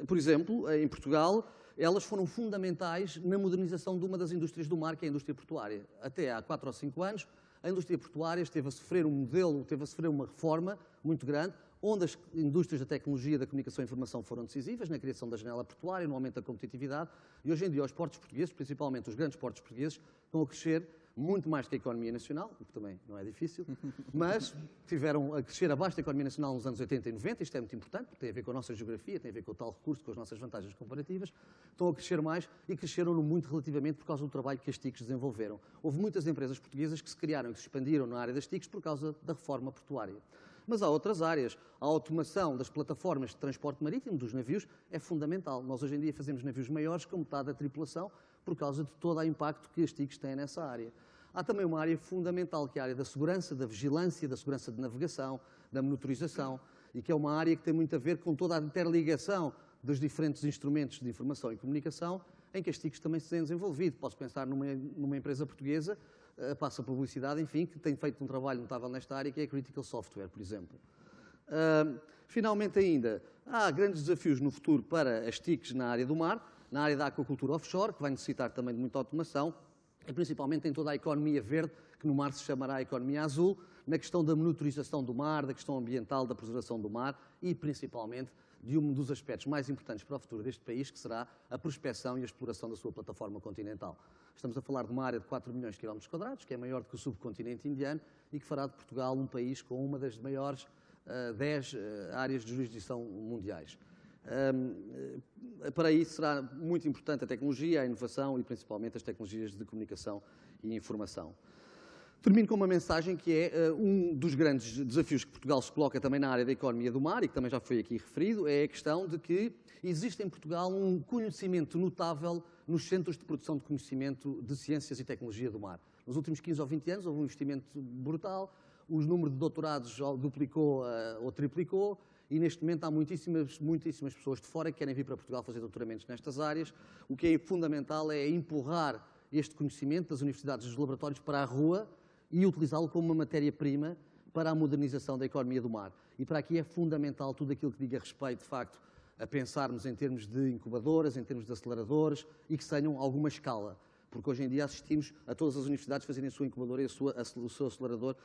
Por exemplo, em Portugal, elas foram fundamentais na modernização de uma das indústrias do mar, que é a indústria portuária. Até há 4 ou 5 anos, a indústria portuária esteve a sofrer uma reforma muito grande, onde as indústrias da tecnologia, da comunicação e informação foram decisivas na criação da janela portuária, no aumento da competitividade, e hoje em dia os portos portugueses, principalmente os grandes portos portugueses, estão a crescer muito mais que a economia nacional, o que também não é difícil, mas tiveram a crescer abaixo da economia nacional nos anos 80 e 90, isto é muito importante, porque tem a ver com a nossa geografia, tem a ver com o tal recurso, com as nossas vantagens comparativas, estão a crescer mais e cresceram muito relativamente por causa do trabalho que as TICs desenvolveram. Houve muitas empresas portuguesas que se criaram e que se expandiram na área das TICs por causa da reforma portuária. Mas há outras áreas. A automação das plataformas de transporte marítimo dos navios é fundamental. Nós hoje em dia fazemos navios maiores com metade da tripulação por causa de todo o impacto que as TICs têm nessa área. Há também uma área fundamental, que é a área da segurança, da vigilância, da segurança de navegação, da monitorização, e que é uma área que tem muito a ver com toda a interligação dos diferentes instrumentos de informação e comunicação, em que as TICs também se têm desenvolvido. Posso pensar numa empresa portuguesa, passa publicidade, enfim, que tem feito um trabalho notável nesta área, que é a Critical Software, por exemplo. Finalmente ainda, há grandes desafios no futuro para as TICs na área do mar, na área da aquacultura offshore, que vai necessitar também de muita automação, e principalmente em toda a economia verde, que no mar se chamará a economia azul, na questão da monitorização do mar, da questão ambiental, da preservação do mar e, principalmente, de um dos aspectos mais importantes para o futuro deste país, que será a prospecção e a exploração da sua plataforma continental. Estamos a falar de uma área de 4 milhões de quilómetros quadrados, que é maior do que o subcontinente indiano e que fará de Portugal um país com uma das maiores 10 áreas de jurisdição mundiais. Para isso será muito importante a tecnologia, a inovação e principalmente as tecnologias de comunicação e informação. Termino com uma mensagem que é um dos grandes desafios que Portugal se coloca também na área da economia do mar e que também já foi aqui referido, é a questão de que existe em Portugal um conhecimento notável nos centros de produção de conhecimento de ciências e tecnologia do mar. Nos últimos 15 ou 20 anos houve um investimento brutal, o número de doutorados duplicou ou triplicou, e neste momento há muitíssimas pessoas de fora que querem vir para Portugal fazer doutoramentos nestas áreas. O que é fundamental é empurrar este conhecimento das universidades e dos laboratórios para a rua e utilizá-lo como uma matéria-prima para a modernização da economia do mar. E para aqui é fundamental tudo aquilo que diga respeito, de facto, a pensarmos em termos de incubadoras, em termos de aceleradores e que tenham alguma escala. Porque hoje em dia assistimos a todas as universidades fazerem a sua incubadora e o seu acelerador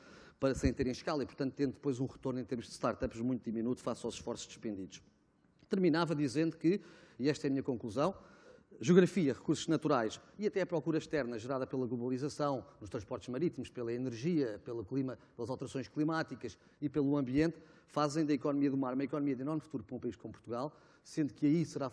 sem terem escala e, portanto, tendo depois um retorno em termos de startups muito diminuto face aos esforços despendidos. Terminava dizendo que, e esta é a minha conclusão, geografia, recursos naturais e até a procura externa gerada pela globalização, nos transportes marítimos, pela energia, pelo clima, pelas alterações climáticas e pelo ambiente, fazem da economia do mar uma economia de enorme futuro para um país como Portugal, sendo que aí será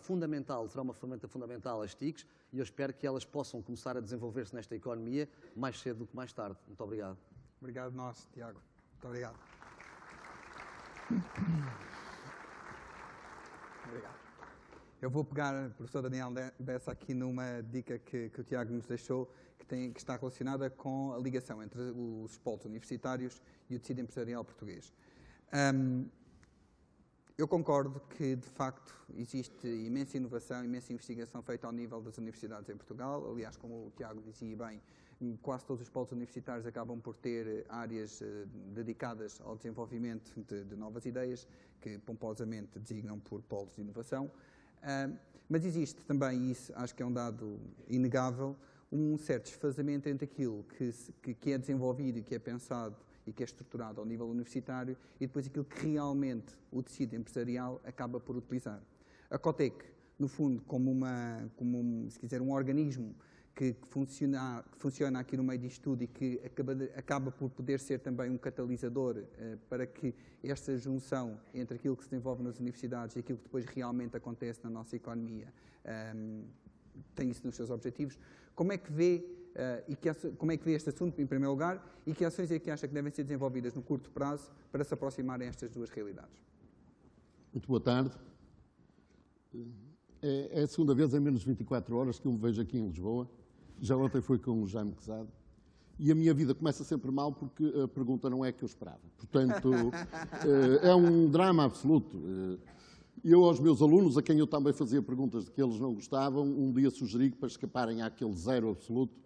uma ferramenta fundamental as TICs e eu espero que elas possam começar a desenvolver-se nesta economia mais cedo do que mais tarde. Muito obrigado. Obrigado nós, Tiago. Muito obrigado. Obrigado. Eu vou pegar, professor Daniel Bessa, aqui numa dica que o Tiago nos deixou, que está relacionada com a ligação entre os polos universitários e o tecido empresarial português. Eu concordo que, de facto, existe imensa inovação, imensa investigação feita ao nível das universidades em Portugal. Aliás, como o Tiago dizia bem, quase todos os polos universitários acabam por ter áreas dedicadas ao desenvolvimento de novas ideias, que pomposamente designam por polos de inovação. Mas existe também, e isso acho que é um dado inegável, um certo desfazamento entre aquilo que é desenvolvido e que é pensado e que é estruturado ao nível universitário e depois aquilo que realmente o tecido empresarial acaba por utilizar. A Cotec, no fundo, como se quiser, um organismo que funciona aqui no meio disto tudo e que acaba por poder ser também um catalisador para que esta junção entre aquilo que se desenvolve nas universidades e aquilo que depois realmente acontece na nossa economia tem isso nos seus objetivos. Como é que vê este assunto, em primeiro lugar, e que ações é que acha que devem ser desenvolvidas no curto prazo para se aproximarem a estas duas realidades? Muito boa tarde. É a segunda vez em menos de 24 horas que eu me vejo aqui em Lisboa. Já ontem foi com o Jaime Quezado. E a minha vida começa sempre mal porque a pergunta não é a que eu esperava. Portanto, é um drama absoluto. Eu, aos meus alunos, a quem eu também fazia perguntas de que eles não gostavam, um dia sugeri que para escaparem àquele zero absoluto,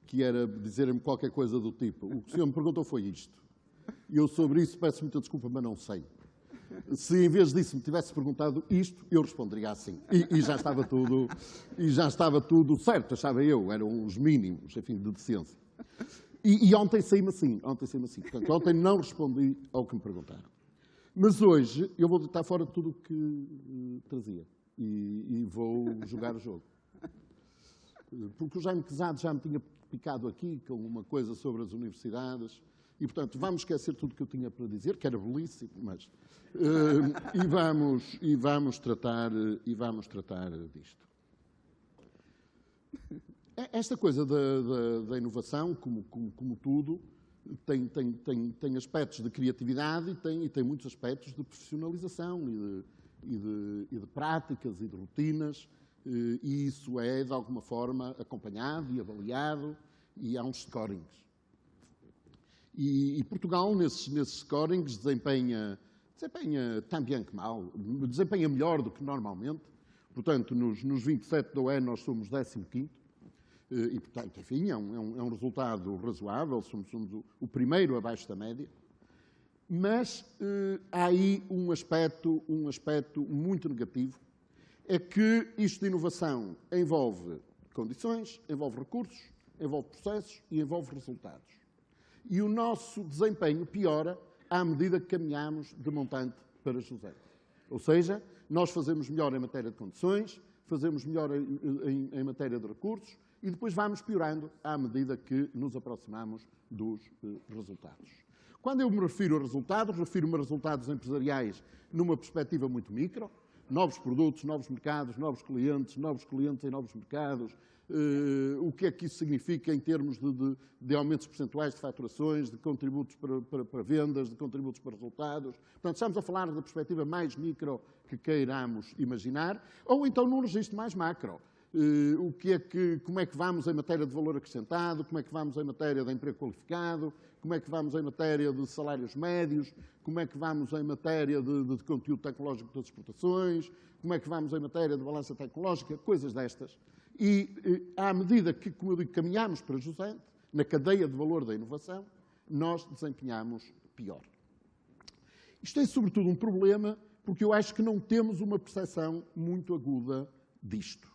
que era dizerem-me qualquer coisa do tipo. O que o senhor me perguntou foi isto. E eu sobre isso peço muita desculpa, mas não sei. Se em vez disso me tivesse perguntado isto, eu responderia assim. E já estava tudo certo, achava eu, eram os mínimos, enfim, de decência. E ontem saí-me assim, Portanto, ontem não respondi ao que me perguntaram. Mas hoje eu vou deitar fora tudo o que trazia e vou jogar o jogo. Porque o Jaime Quezado já me tinha picado aqui com uma coisa sobre as universidades e, portanto, vamos esquecer tudo o que eu tinha para dizer, que era belíssimo, mas... e vamos tratar disto. Esta coisa da inovação, como tudo, tem aspectos de criatividade e tem muitos aspectos de profissionalização e de práticas e de rotinas, e isso é, de alguma forma, acompanhado e avaliado, e há uns scorings. E Portugal, nesses scorings, desempenha tão bem que mal, desempenha melhor do que normalmente. Portanto, nos 27 da UE nós somos 15º, e, portanto, enfim, é um resultado razoável, somos o primeiro abaixo da média. Mas há aí um aspecto muito negativo, é que isto de inovação envolve condições, envolve recursos, envolve processos e envolve resultados. E o nosso desempenho piora à medida que caminhamos de montante para José. Ou seja, nós fazemos melhor em matéria de condições, fazemos melhor em matéria de recursos e depois vamos piorando à medida que nos aproximamos dos resultados. Quando eu me refiro a resultados, refiro-me a resultados empresariais numa perspectiva muito micro, novos produtos, novos mercados, novos clientes em novos mercados, o que é que isso significa em termos de aumentos percentuais de faturações, de contributos para vendas, de contributos para resultados. Portanto, estamos a falar da perspectiva mais micro que queiramos imaginar, ou então num registro mais macro. Como é que vamos em matéria de valor acrescentado, como é que vamos em matéria de emprego qualificado, como é que vamos em matéria de salários médios, como é que vamos em matéria de conteúdo tecnológico das exportações, como é que vamos em matéria de balança tecnológica, coisas destas. E à medida que, como eu digo, caminhamos para José, na cadeia de valor da inovação, nós desempenhamos pior. Isto é, sobretudo, um problema porque eu acho que não temos uma percepção muito aguda disto.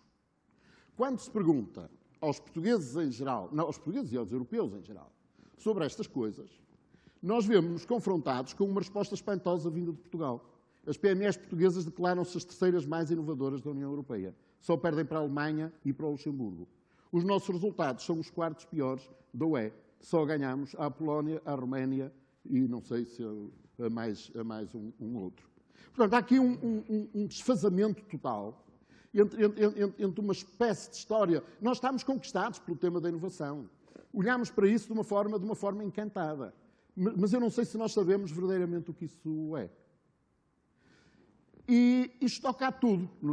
Quando se pergunta aos portugueses em geral, não, aos portugueses e aos europeus em geral, sobre estas coisas, nós vemos-nos confrontados com uma resposta espantosa vinda de Portugal. As PMEs portuguesas declaram-se as terceiras mais inovadoras da União Europeia. Só perdem para a Alemanha e para o Luxemburgo. Os nossos resultados são os quartos piores da UE. Só ganhamos à Polónia, à Roménia e não sei se a mais um outro. Portanto, há aqui um desfazamento total entre uma espécie de história. Nós estamos conquistados pelo tema da inovação. Olhamos para isso de uma forma encantada. Mas eu não sei se nós sabemos verdadeiramente o que isso é. E isto toca a tudo no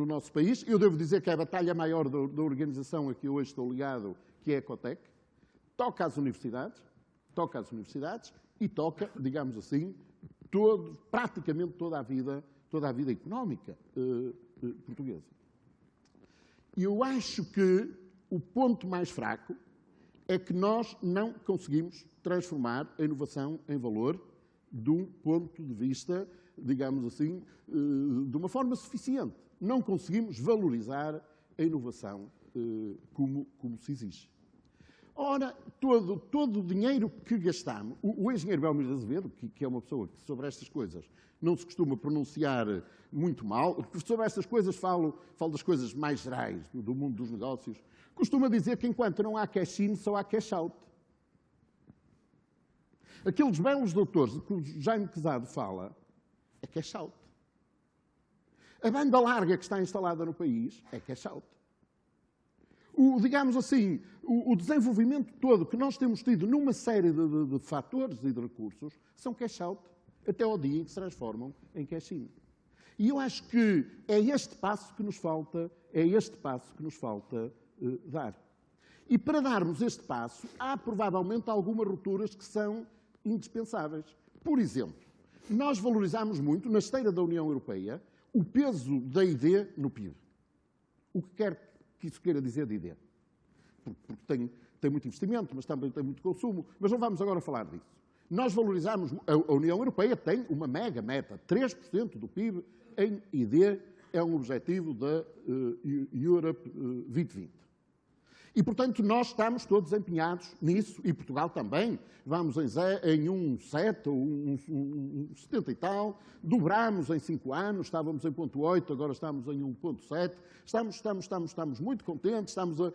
nosso país. Eu devo dizer que é a batalha maior da organização a que eu hoje estou ligado, que é a Ecotec, toca às universidades e toca, digamos assim, praticamente toda a vida económica portuguesa. E eu acho que o ponto mais fraco é que nós não conseguimos transformar a inovação em valor de um ponto de vista, digamos assim, de uma forma suficiente. Não conseguimos valorizar a inovação como se exige. Ora, todo o dinheiro que gastamos, o engenheiro Belmiro Azevedo, que é uma pessoa que sobre estas coisas não se costuma pronunciar muito mal, porque sobre estas coisas falo das coisas mais gerais, do mundo dos negócios, costuma dizer que enquanto não há cash in, só há cash out. Aqueles belos doutores que o Jaime Quezado fala é cash out. A banda larga que está instalada no país é cash out. Digamos assim, o desenvolvimento todo que nós temos tido numa série de fatores e de recursos são cash out, até ao dia em que se transformam em cash in. E eu acho que é este passo que nos falta, dar. E para darmos este passo, há provavelmente algumas rupturas que são indispensáveis. Por exemplo, nós valorizamos muito, na esteira da União Europeia, o peso da ID no PIB. O que quer que isso queira dizer de ID. Porque tem muito investimento, mas também tem muito consumo. Mas não vamos agora falar disso. Nós valorizamos, a União Europeia tem uma mega meta, 3% do PIB em ID é um objetivo da Europe 2020. E, portanto, nós estamos todos empenhados nisso, e Portugal também. Vamos em 1,7 ou 1,70 e tal, dobramos em 5 anos, estávamos em 0,8, agora estamos em 1,7. Estamos muito contentes, estamos a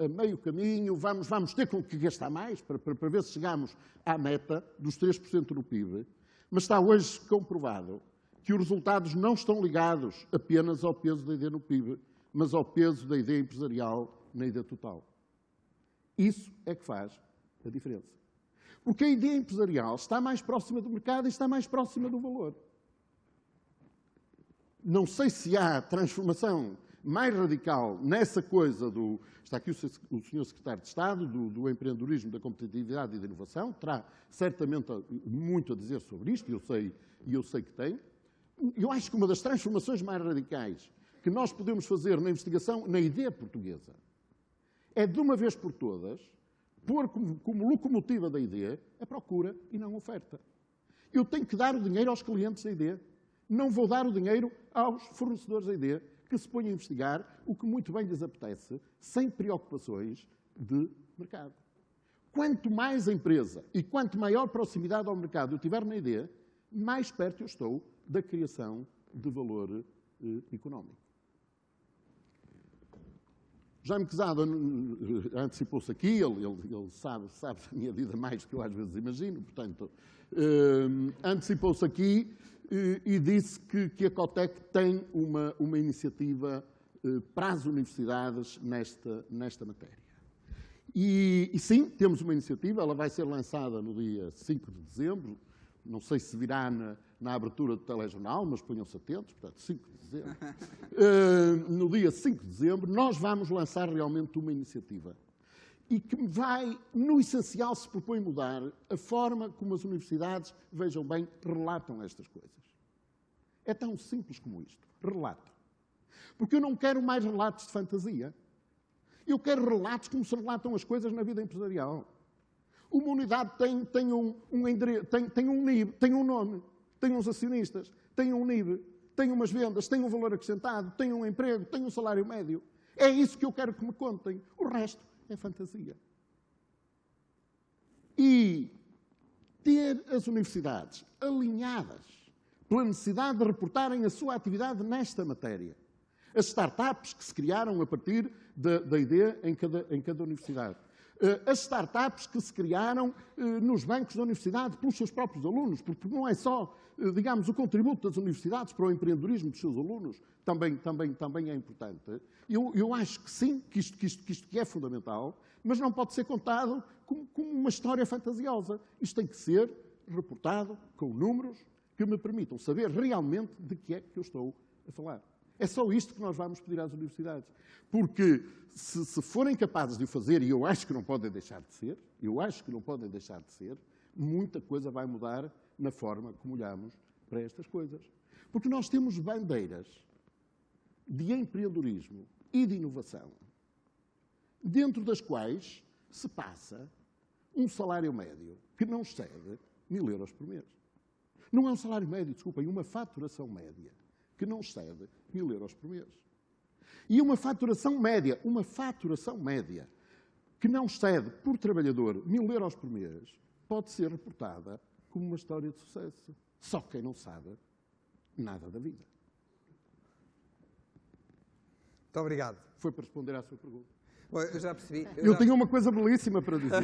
meio caminho, vamos ter que gastar mais para ver se chegamos à meta dos 3% do PIB. Mas está hoje comprovado que os resultados não estão ligados apenas ao peso da ID no PIB, mas ao peso da ideia empresarial na ideia total. Isso é que faz a diferença. Porque a ideia empresarial está mais próxima do mercado e está mais próxima do valor. Não sei se há transformação mais radical nessa coisa do... Está aqui o Sr. Secretário de Estado, do empreendedorismo, da competitividade e da inovação, terá certamente muito a dizer sobre isto, e eu sei que tem. Eu acho que uma das transformações mais radicais que nós podemos fazer na investigação, na ideia portuguesa, é de uma vez por todas pôr como locomotiva da ideia a procura e não a oferta. Eu tenho que dar o dinheiro aos clientes da ideia. Não vou dar o dinheiro aos fornecedores da ideia que se põem a investigar o que muito bem lhes apetece, sem preocupações de mercado. Quanto mais a empresa e quanto maior proximidade ao mercado eu tiver na ideia, mais perto eu estou da criação de valor económico. Jaime Quezada antecipou-se aqui, ele sabe da minha vida mais do que eu às vezes imagino, portanto, antecipou-se aqui e disse que a Cotec tem uma iniciativa para as universidades nesta matéria. E sim, temos uma iniciativa, ela vai ser lançada no dia 5 de dezembro, não sei se virá na abertura do telejornal, mas ponham-se atentos, portanto, 5 de dezembro. No dia 5 de dezembro, nós vamos lançar realmente uma iniciativa e que vai, no essencial, se propõe mudar a forma como as universidades, vejam bem, relatam estas coisas. É tão simples como isto. Relato. Porque eu não quero mais relatos de fantasia. Eu quero relatos como se relatam as coisas na vida empresarial. Uma unidade tem um NIB, tem um nome, tem uns acionistas, tem um NIB, tem umas vendas, tem um valor acrescentado, tem um emprego, tem um salário médio. É isso que eu quero que me contem. O resto é fantasia. E ter as universidades alinhadas pela necessidade de reportarem a sua atividade nesta matéria. As startups que se criaram a partir da ideia em cada universidade. As startups que se criaram nos bancos da universidade pelos seus próprios alunos, porque não é só, digamos, o contributo das universidades para o empreendedorismo dos seus alunos, também é importante. Eu acho que sim, que isto é fundamental, mas não pode ser contado como uma história fantasiosa. Isto tem que ser reportado com números que me permitam saber realmente de que é que eu estou a falar. É só isto que nós vamos pedir às universidades. Porque se forem capazes de o fazer, e eu acho que não podem deixar de ser, muita coisa vai mudar na forma como olhamos para estas coisas. Porque nós temos bandeiras de empreendedorismo e de inovação, dentro das quais se passa um salário médio que não excede 1.000 euros por mês. Não é um salário médio, desculpem, uma faturação média que não excede 1.000 euros por mês. E uma faturação média que não excede por trabalhador 1.000 euros por mês pode ser reportada como uma história de sucesso. Só quem não sabe nada da vida. Muito obrigado. Foi para responder à sua pergunta. Bom, eu já percebi. Eu tenho uma coisa belíssima para dizer.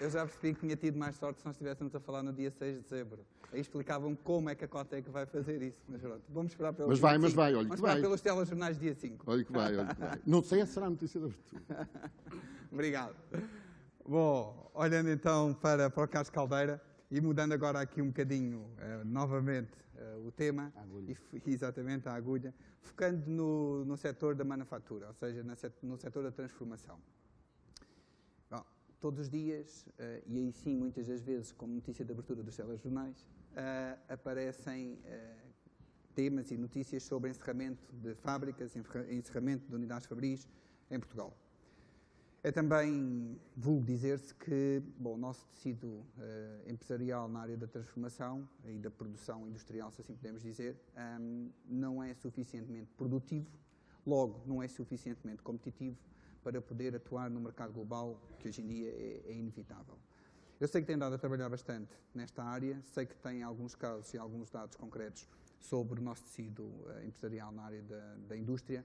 Eu já percebi que tinha tido mais sorte se nós estivéssemos a falar no dia 6 de dezembro. Aí explicavam como é que a Cotec vai fazer isso. Mas pronto, vamos esperar pelos... Mas vai, olha vamos que esperar vai. pelos telejornais dia 5. Olha que vai. Não sei se será a notícia da abertura. Obrigado. Bom, olhando então para o Carlos Caldeira e mudando agora aqui um bocadinho, novamente, o tema, exatamente a agulha, focando no setor da manufatura, ou seja, no setor da transformação. Bom, todos os dias, e aí sim muitas das vezes como notícia de abertura dos telejornais, aparecem temas e notícias sobre encerramento de fábricas, encerramento de unidades fabris em Portugal. É também vulgo dizer-se que o nosso tecido empresarial na área da transformação e da produção industrial, se assim podemos dizer, não é suficientemente produtivo, logo não é suficientemente competitivo para poder atuar no mercado global, que hoje em dia é inevitável. Eu sei que tem andado a trabalhar bastante nesta área, sei que tem alguns casos e alguns dados concretos sobre o nosso tecido empresarial na área da indústria.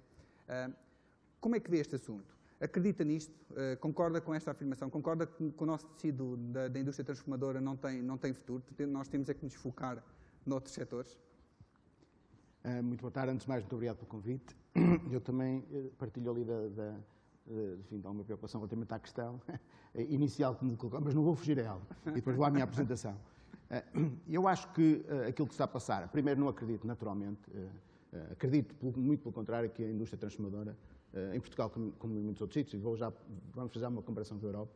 Como é que vê este assunto? Acredita nisto? Concorda com esta afirmação? Concorda que o nosso tecido da indústria transformadora não tem futuro? Nós temos é que nos focar noutros setores? Muito boa tarde. Antes de mais, muito obrigado pelo convite. Eu também partilho ali da uma preocupação relativamente à questão inicial que me colocou, mas não vou fugir a ela. E depois vou à minha apresentação. Eu acho que aquilo que está a passar, primeiro não acredito naturalmente, acredito muito pelo contrário que a indústria transformadora, em Portugal como em muitos outros sítios, e vamos fazer uma comparação com a Europa,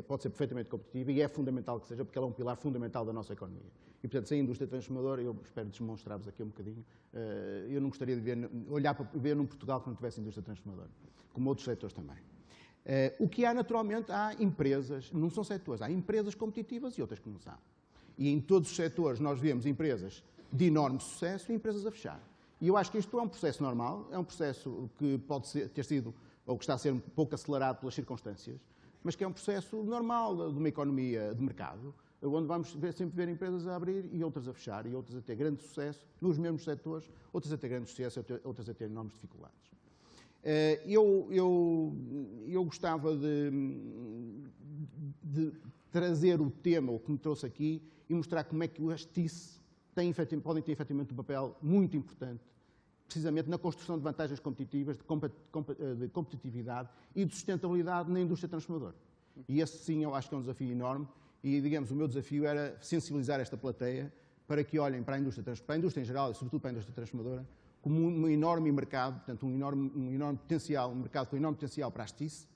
pode ser perfeitamente competitiva e é fundamental que seja, porque ela é um pilar fundamental da nossa economia. E, portanto, sem a indústria transformadora, eu espero demonstrar-vos aqui um bocadinho, eu não gostaria de olhar para ver num Portugal que não tivesse indústria transformadora, como outros setores também. O que há, naturalmente, há empresas, não são setores, há empresas competitivas e outras que não são. E em todos os setores nós vemos empresas de enorme sucesso e empresas a fechar. E eu acho que isto é um processo normal, é um processo que pode ter sido, ou que está a ser um pouco acelerado pelas circunstâncias, mas que é um processo normal de uma economia de mercado, onde vamos sempre ver empresas a abrir e outras a fechar, e outras a ter grande sucesso nos mesmos setores, outras a ter grande sucesso, outras a ter enormes dificuldades. Eu gostava de trazer o tema, o que me trouxe aqui, e mostrar como é que as TIC podem ter efetivamente um papel muito importante, precisamente na construção de vantagens competitivas, de competitividade e de sustentabilidade na indústria transformadora. E esse, sim, eu acho que é um desafio enorme e, digamos, o meu desafio era sensibilizar esta plateia para que olhem para a indústria em geral e, sobretudo, para a indústria transformadora, como um enorme mercado, portanto, um enorme potencial, um mercado com enorme potencial para as TIC,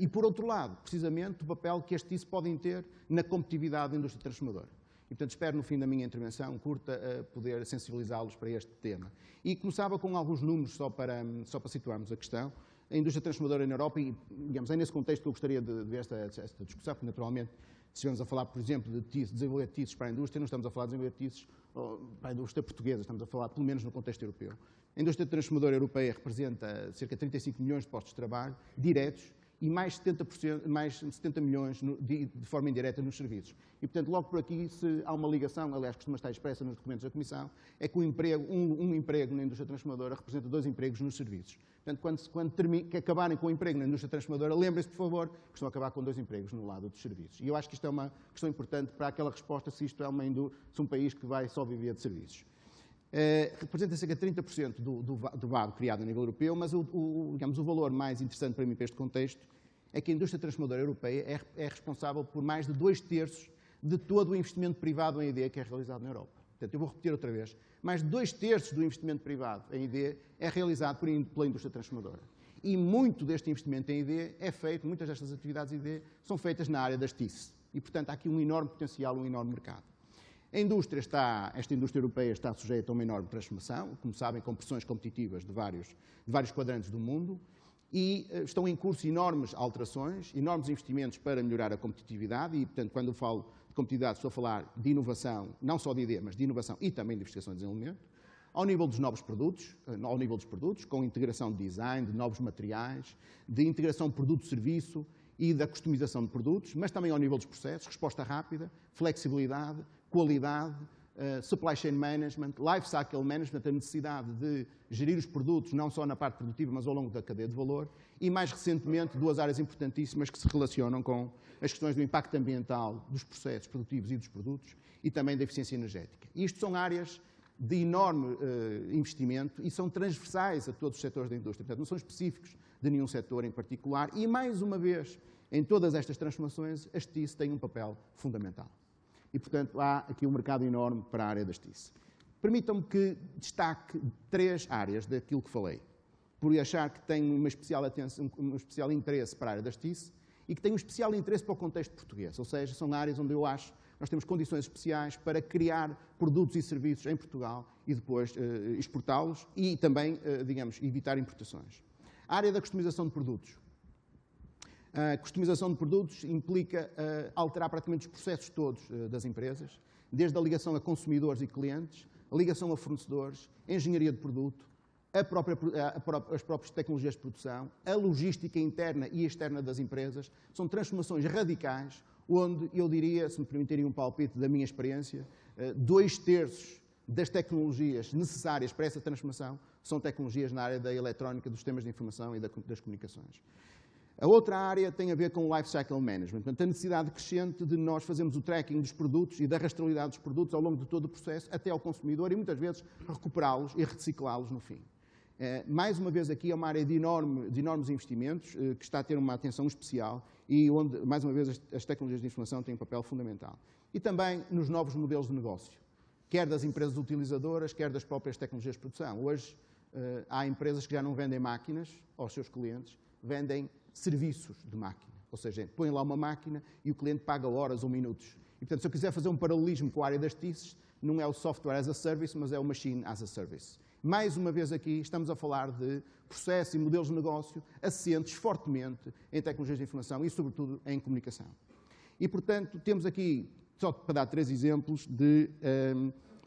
e, por outro lado, precisamente, o papel que as TIC podem ter na competitividade da indústria transformadora. E, portanto, espero, no fim da minha intervenção curta, poder sensibilizá-los para este tema. E começava com alguns números, só para situarmos a questão. A indústria transformadora na Europa, e, digamos, é nesse contexto que eu gostaria de ver esta discussão, porque, naturalmente, se estivermos a falar, por exemplo, de desenvolver TICs para a indústria, não estamos a falar de desenvolver TICs para a indústria portuguesa, estamos a falar, pelo menos, no contexto europeu. A indústria transformadora europeia representa cerca de 35 milhões de postos de trabalho diretos, e mais 70 milhões de forma indireta nos serviços. E, portanto, logo por aqui, se há uma ligação, aliás, costuma estar expressa nos documentos da Comissão, é que um emprego na indústria transformadora representa 2 empregos nos serviços. Portanto, quando acabarem com o emprego na indústria transformadora, lembrem-se, por favor, que estão a acabar com 2 empregos no lado dos serviços. E eu acho que isto é uma questão importante para aquela resposta se isto é um país que vai só viver de serviços. Representa cerca de 30% do VAD criado a nível europeu, mas digamos, o valor mais interessante para mim para este contexto é que a indústria transformadora europeia é responsável por mais de 2/3 de todo o investimento privado em ID que é realizado na Europa. Portanto, eu vou repetir outra vez, mais de 2/3 do investimento privado em ID é realizado pela indústria transformadora. E muito deste investimento em ID é feito, muitas destas atividades ID são feitas na área das TIC. E, portanto, há aqui um enorme potencial, um enorme mercado. Esta indústria europeia está sujeita a uma enorme transformação, como sabem, com pressões competitivas de vários quadrantes do mundo, e estão em curso enormes alterações, enormes investimentos para melhorar a competitividade, e, portanto, quando eu falo de competitividade, estou a falar de inovação, não só de ID, mas de inovação e também de investigação e desenvolvimento, ao nível dos novos produtos, com integração de design, de novos materiais, de integração produto-serviço e da customização de produtos, mas também ao nível dos processos, resposta rápida, flexibilidade, qualidade, supply chain management, life cycle management, a necessidade de gerir os produtos não só na parte produtiva, mas ao longo da cadeia de valor, e mais recentemente 2 áreas importantíssimas que se relacionam com as questões do impacto ambiental dos processos produtivos e dos produtos e também da eficiência energética. E isto são áreas de enorme investimento e são transversais a todos os setores da indústria, portanto não são específicos de nenhum setor em particular e, mais uma vez, em todas estas transformações, as TIC têm um papel fundamental. E, portanto, há aqui um mercado enorme para a área das TIC. Permitam-me que destaque 3 áreas daquilo que falei, por achar que tenho uma especial atenção, um especial interesse para a área das TIC e que tenho um especial interesse para o contexto português, ou seja, são áreas onde eu acho nós temos condições especiais para criar produtos e serviços em Portugal e depois exportá-los e também, digamos, evitar importações. A área da customização de produtos. A customização de produtos implica alterar praticamente os processos todos das empresas, desde a ligação a consumidores e clientes, a ligação a fornecedores, a engenharia de produto, as próprias tecnologias de produção, a logística interna e externa das empresas. São transformações radicais, onde eu diria, se me permitirem um palpite da minha experiência, 2/3 das tecnologias necessárias para essa transformação são tecnologias na área da eletrónica, dos sistemas de informação e das comunicações. A outra área tem a ver com o Life Cycle Management, portanto, a necessidade crescente de nós fazermos o tracking dos produtos e da rastreabilidade dos produtos ao longo de todo o processo até ao consumidor e muitas vezes recuperá-los e reciclá-los no fim. Mais uma vez aqui é uma área de enormes investimentos que está a ter uma atenção especial e onde, mais uma vez, as tecnologias de informação têm um papel fundamental. E também nos novos modelos de negócio, quer das empresas utilizadoras, quer das próprias tecnologias de produção. Hoje há empresas que já não vendem máquinas aos seus clientes, vendem serviços de máquina. Ou seja, põem lá uma máquina e o cliente paga horas ou minutos. E, portanto, se eu quiser fazer um paralelismo com a área das TICs, não é o Software as a Service, mas é o Machine as a Service. Mais uma vez aqui, estamos a falar de processos e modelos de negócio assentes fortemente em tecnologias de informação e, sobretudo, em comunicação. E, portanto, temos aqui, só para dar 3 exemplos de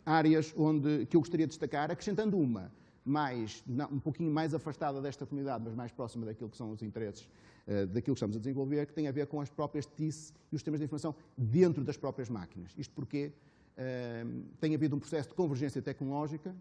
áreas que eu gostaria de destacar, acrescentando uma, um pouquinho mais afastada desta comunidade, mas mais próxima daquilo que são os interesses daquilo que estamos a desenvolver, que tem a ver com as próprias TIC e os sistemas de informação dentro das próprias máquinas. Isto porque tem havido um processo de convergência tecnológica.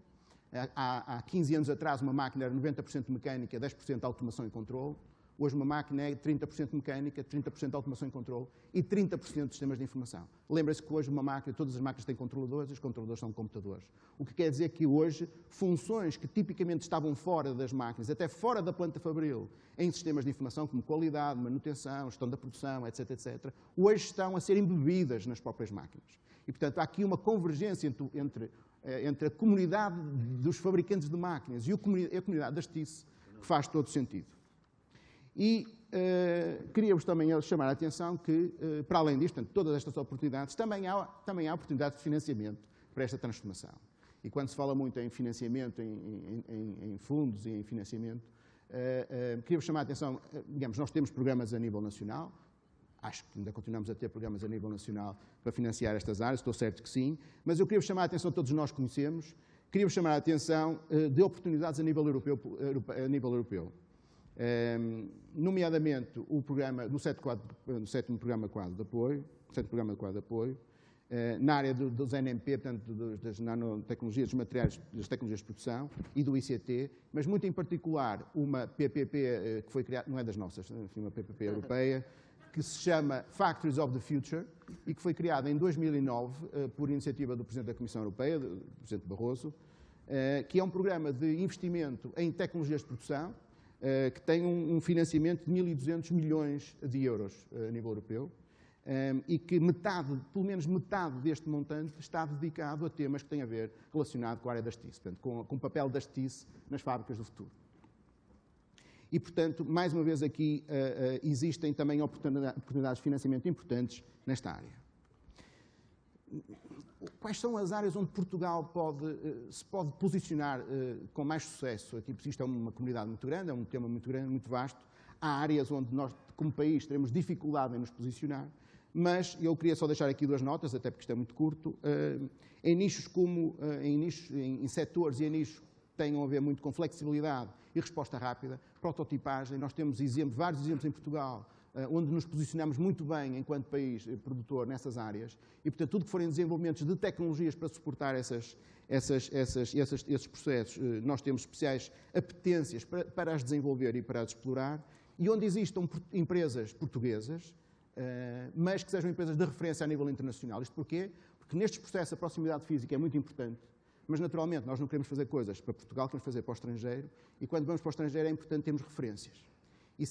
Há 15 anos atrás, uma máquina era 90% mecânica, 10% automação e controle. Hoje, uma máquina é 30% mecânica, 30% automação e controle e 30% de sistemas de informação. Lembre-se que hoje uma máquina, todas as máquinas têm controladores e os controladores são computadores. O que quer dizer que hoje, funções que tipicamente estavam fora das máquinas, até fora da planta fabril, em sistemas de informação como qualidade, manutenção, gestão da produção, etc., etc., hoje estão a ser embebidas nas próprias máquinas. E, portanto, há aqui uma convergência entre a comunidade dos fabricantes de máquinas e a comunidade das TIC, que faz todo sentido. E queria-vos também chamar a atenção que, para além disto, portanto, todas estas oportunidades, também há oportunidades de financiamento para esta transformação. E quando se fala muito em financiamento, em fundos e em financiamento, queria-vos chamar a atenção, digamos, nós temos programas a nível nacional, acho que ainda continuamos a ter programas a nível nacional para financiar estas áreas, estou certo que sim, mas eu queria-vos chamar a atenção, todos nós conhecemos, queria-vos chamar a atenção de oportunidades a nível europeu. Nomeadamente o programa, no 7º Programa Quadro de Apoio, na área dos NMP, portanto, das nanotecnologias, dos materiais, das tecnologias de produção e do ICT, mas muito em particular uma PPP que foi criada, não é das nossas, enfim, uma PPP europeia, que se chama Factories of the Future e que foi criada em 2009 por iniciativa do Presidente da Comissão Europeia, do Presidente Barroso, que é um programa de investimento em tecnologias de produção, que tem um financiamento de 1.200 milhões de euros a nível europeu e que pelo menos metade deste montante está dedicado a temas que têm a ver relacionado com a área das TIC, portanto, com o papel das TIC nas fábricas do futuro. E, portanto, mais uma vez aqui existem também oportunidades de financiamento importantes nesta área. Quais são as áreas onde Portugal se pode posicionar com mais sucesso? Aqui, porque isto é uma comunidade muito grande, é um tema muito grande, muito vasto. Há áreas onde nós, como país, teremos dificuldade em nos posicionar, mas eu queria só deixar aqui 2 notas, até porque isto é muito curto. Em nichos em setores e em nichos que tenham a ver muito com flexibilidade e resposta rápida, prototipagem, nós temos vários exemplos em Portugal, onde nos posicionamos muito bem enquanto país produtor nessas áreas e, portanto, tudo que forem desenvolvimentos de tecnologias para suportar esses processos, nós temos especiais apetências para as desenvolver e para as explorar, e onde existam empresas portuguesas, mas que sejam empresas de referência a nível internacional. Isto porquê? Porque nestes processos a proximidade física é muito importante, mas naturalmente nós não queremos fazer coisas para Portugal, queremos fazer para o estrangeiro, e quando vamos para o estrangeiro é importante termos referências. E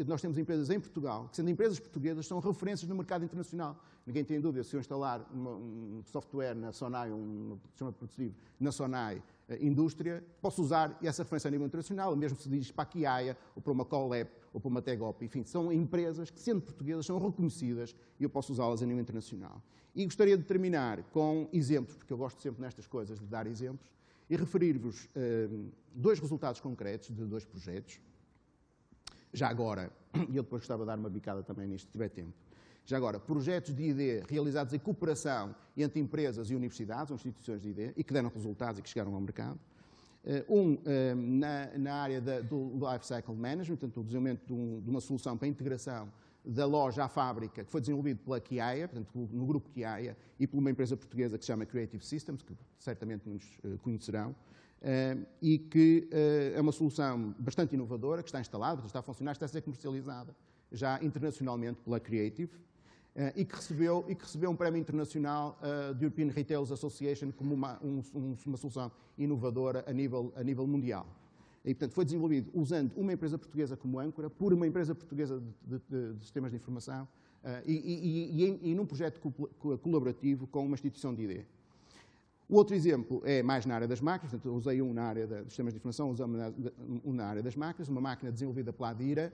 nós temos empresas em Portugal, que sendo empresas portuguesas, são referências no mercado internacional. Ninguém tem dúvida, se eu instalar um software na Sonai, um sistema produtivo na Sonai Indústria, posso usar essa referência a nível internacional, mesmo se diz para a Kiaia, ou para uma Colab, ou para uma Tegop. Enfim, são empresas que, sendo portuguesas, são reconhecidas e eu posso usá-las a nível internacional. E gostaria de terminar com exemplos, porque eu gosto sempre nestas coisas de dar exemplos, e referir-vos 2 resultados concretos de 2 projetos. Já agora, e eu depois gostava de dar uma bicada também nisto, se tiver tempo. Já agora, projetos de ID realizados em cooperação entre empresas e universidades, ou instituições de ID, e que deram resultados e que chegaram ao mercado. Na área do Life Cycle Management, portanto, o desenvolvimento de uma solução para a integração da loja à fábrica, que foi desenvolvido pela Kiaia, portanto, no grupo Kiaia, e por uma empresa portuguesa que se chama Creative Systems, que certamente nos conhecerão, e que é uma solução bastante inovadora, que está instalada, está a funcionar, está a ser comercializada já internacionalmente pela Creative, e que recebeu um prémio internacional da European Retailers Association como uma solução inovadora a nível mundial. E, portanto, foi desenvolvido usando uma empresa portuguesa como âncora, por uma empresa portuguesa de sistemas de informação, e num projeto colaborativo com uma instituição de ID. O outro exemplo é mais na área das máquinas, portanto, eu usei um na área dos sistemas de informação, usamos um na área das máquinas, uma máquina desenvolvida pela Adira,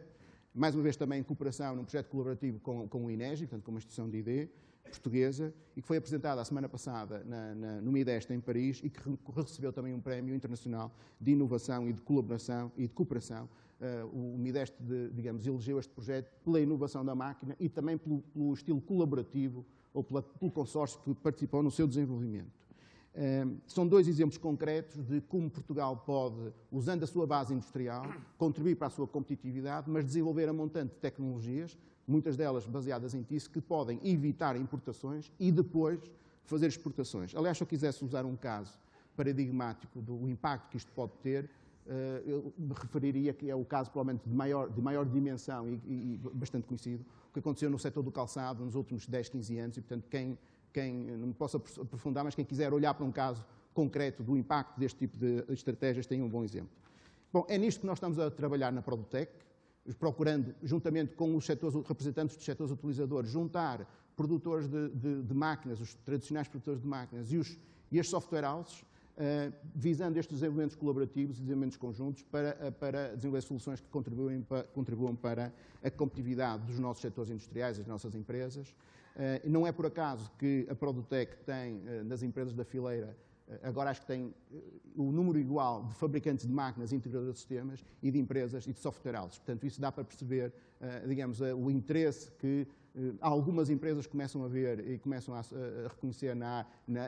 mais uma vez também em cooperação num projeto colaborativo com o INEGI, portanto, com uma instituição de ID portuguesa, e que foi apresentada a semana passada no MIDEST em Paris e que recebeu também um prémio internacional de inovação e de colaboração e de cooperação. O MIDEST, digamos, elegeu este projeto pela inovação da máquina e também pelo estilo colaborativo ou pelo consórcio que participou no seu desenvolvimento. São 2 exemplos concretos de como Portugal pode, usando a sua base industrial, contribuir para a sua competitividade, mas desenvolver a montante de tecnologias, muitas delas baseadas em TIC, que podem evitar importações e depois fazer exportações. Aliás, se eu quisesse usar um caso paradigmático do impacto que isto pode ter, eu me referiria que é o caso provavelmente de maior dimensão e bastante conhecido, o que aconteceu no setor do calçado nos últimos 10, 15 anos, e portanto quem não me posso aprofundar, mas quem quiser olhar para um caso concreto do impacto deste tipo de estratégias tem um bom exemplo. Bom, é nisto que nós estamos a trabalhar na Produtec, procurando, juntamente com os representantes dos setores utilizadores, juntar produtores de máquinas, os tradicionais produtores de máquinas e as software houses, visando estes desenvolvimentos colaborativos e desenvolvimentos conjuntos para desenvolver soluções que contribuam para a competitividade dos nossos setores industriais, das nossas empresas. Não é por acaso que a Produtec tem, nas empresas da fileira, agora acho que tem o número igual de fabricantes de máquinas, integradores de sistemas e de empresas e de software houses. Portanto, isso dá para perceber, digamos, o interesse que algumas empresas começam a ver e começam a reconhecer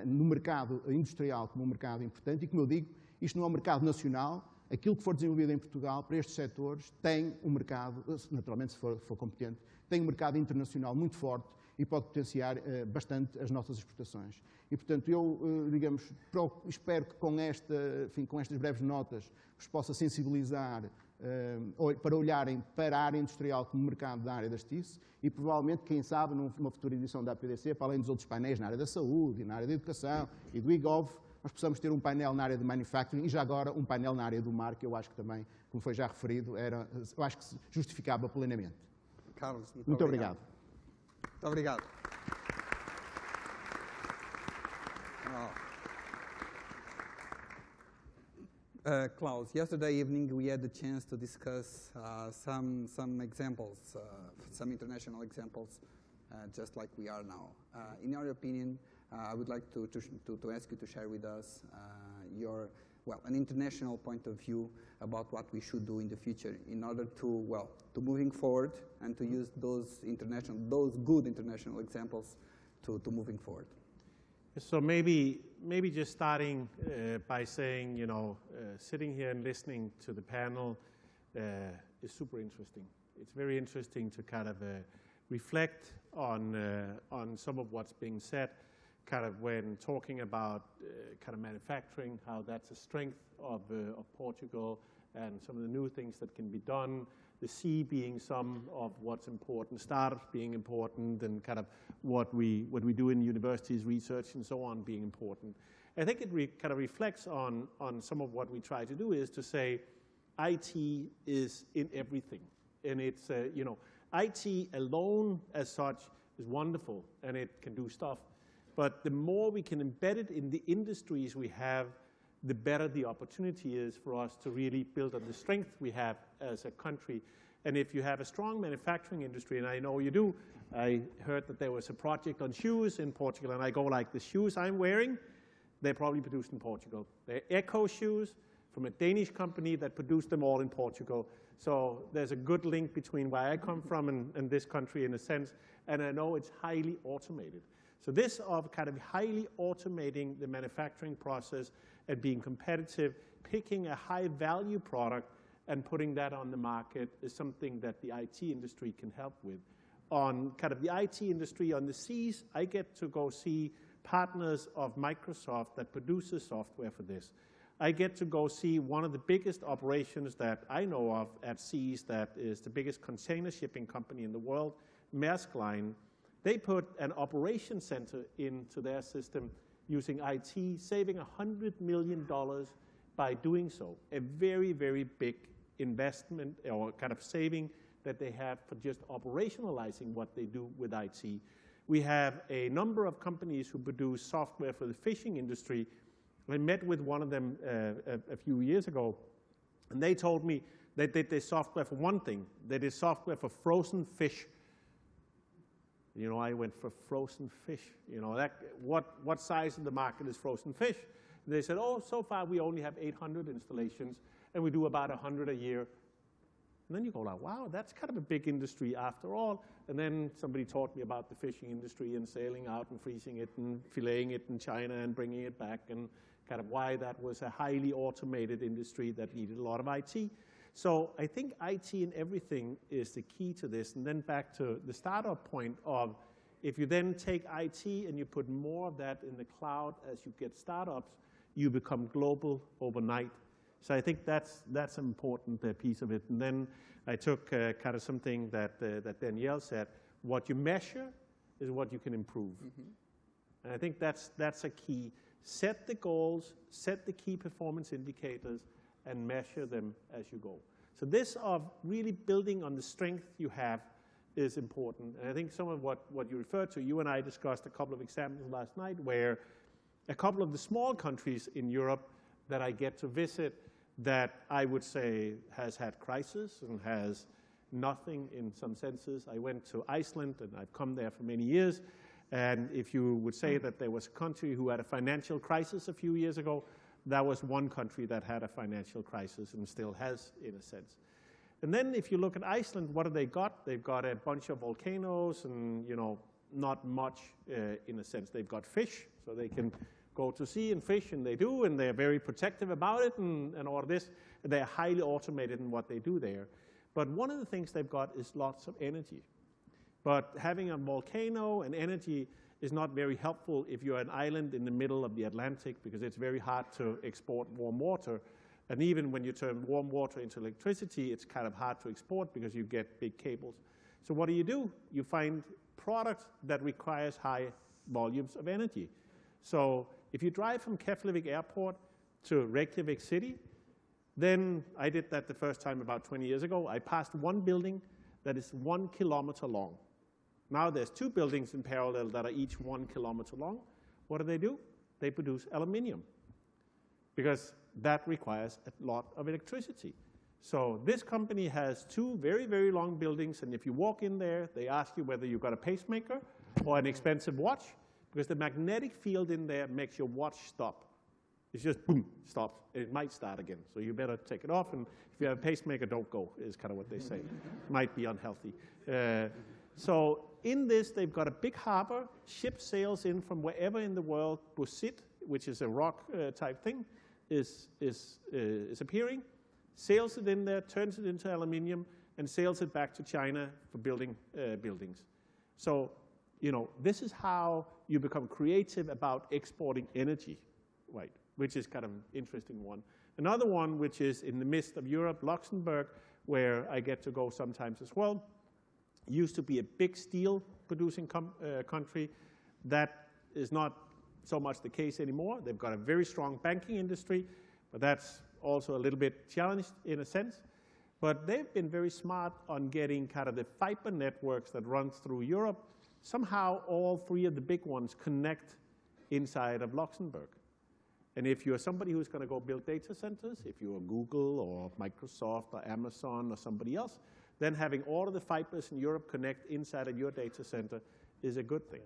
no mercado industrial como um mercado importante. E, como eu digo, isto não é um mercado nacional. Aquilo que for desenvolvido em Portugal para estes setores tem um mercado, naturalmente, se for competente, tem um mercado internacional muito forte e pode potenciar bastante as nossas exportações. E, portanto, eu, digamos, espero que com estas breves notas vos possa sensibilizar para olharem para a área industrial como mercado da área das TIC e, provavelmente, quem sabe, numa futura edição da APDC, para além dos outros painéis na área da saúde, na área da educação e do eGov, nós possamos ter um painel na área de manufacturing e, já agora, um painel na área do mar, que eu acho que também, como foi já referido, eu acho que se justificava plenamente. Carlos, muito obrigado. Muito obrigado. Klaus, yesterday evening we had the chance to discuss some examples, some international examples, just like we are now. In your opinion, I would like to ask you to share with us an international point of view about what we should do in the future in order to moving forward and to use those good international examples to moving forward. So maybe just starting by saying, sitting here and listening to the panel is super interesting. It's very interesting to kind of reflect on some of what's being said, kind of when talking about kind of manufacturing, how that's a strength of Portugal, and some of the new things that can be done. The C being some of what's important, startups being important, and kind of what we do in universities, research, and so on being important. I think it kind of reflects on some of what we try to do is to say, IT is in everything. And it's, IT alone as such is wonderful, and it can do stuff. But the more we can embed it in the industries we have, the better the opportunity is for us to really build on the strength we have as a country. And if you have a strong manufacturing industry, and I know you do, I heard that there was a project on shoes in Portugal, and I go like, the shoes I'm wearing, they're probably produced in Portugal. They're Echo shoes from a Danish company that produced them all in Portugal. So there's a good link between where I come from and this country in a sense, and I know it's highly automated. So this of kind of highly automating the manufacturing process and being competitive, picking a high value product and putting that on the market is something that the IT industry can help with. On kind of the IT industry on the seas, I get to go see partners of Microsoft that produces software for this. I get to go see one of the biggest operations that I know of at seas that is the biggest container shipping company in the world, Maersk Line. They put an operation center into their system using IT, saving $100 million by doing so. A very, very big investment or kind of saving that they have for just operationalizing what they do with IT. We have a number of companies who produce software for the fishing industry. I met with one of them a few years ago, and they told me they did their software for one thing. They did software for frozen fish. I went for frozen fish. What size of the market is frozen fish? And they said, oh, so far we only have 800 installations, and we do about 100 a year. And then you go like, wow, that's kind of a big industry after all. And then somebody taught me about the fishing industry and sailing out and freezing it and filleting it in China and bringing it back, and kind of why that was a highly automated industry that needed a lot of IT. So I think IT in everything is the key to this. And then back to the startup point of, if you then take IT and you put more of that in the cloud as you get startups, you become global overnight. So I think that's an important piece of it. And then I took kind of something that Danielle said, what you measure is what you can improve. Mm-hmm. And I think that's a key. Set the goals, set the key performance indicators, and measure them as you go. So this of really building on the strength you have is important. And I think some of what you referred to, you and I discussed a couple of examples last night where a couple of the small countries in Europe that I get to visit that I would say has had crisis and has nothing in some senses. I went to Iceland, and I've come there for many years. And if you would say that there was a country who had a financial crisis a few years ago, that was one country that had a financial crisis and still has, in a sense. And then if you look at Iceland, what have they got? They've got a bunch of volcanoes and, not much in a sense. They've got fish, so they can go to sea and fish, and they do, and they're very protective about it and all of this. They're highly automated in what they do there. But one of the things they've got is lots of energy. But having a volcano and energy is not very helpful if you're an island in the middle of the Atlantic, because it's very hard to export warm water. And even when you turn warm water into electricity, it's kind of hard to export because you get big cables. So what do? You find products that requires high volumes of energy. So if you drive from Keflavik Airport to Reykjavik City, then I did that the first time about 20 years ago. I passed one building that is 1 kilometer long. Now there's two buildings in parallel that are each 1 kilometer long. What do? They produce aluminium, because that requires a lot of electricity. So this company has two very, very long buildings, and if you walk in there, they ask you whether you've got a pacemaker or an expensive watch, because the magnetic field in there makes your watch stop. It's just boom, stops. It might start again, so you better take it off, and if you have a pacemaker, don't go, is kind of what they say. Might be unhealthy. So in this, they've got a big harbor, ship sails in from wherever in the world. Bauxite, which is a rock type thing, is appearing, sails it in there, turns it into aluminium, and sails it back to China for building buildings. So, this is how you become creative about exporting energy, right? Which is kind of an interesting one. Another one, which is in the midst of Europe, Luxembourg, where I get to go sometimes as well, used to be a big steel producing country. That is not so much the case anymore. They've got a very strong banking industry, but that's also a little bit challenged in a sense. But they've been very smart on getting kind of the fiber networks that runs through Europe. Somehow all three of the big ones connect inside of Luxembourg. And if you're somebody who's going to go build data centers, if you're Google or Microsoft or Amazon or somebody else, then having all of the fibers in Europe connect inside of your data center is a good thing.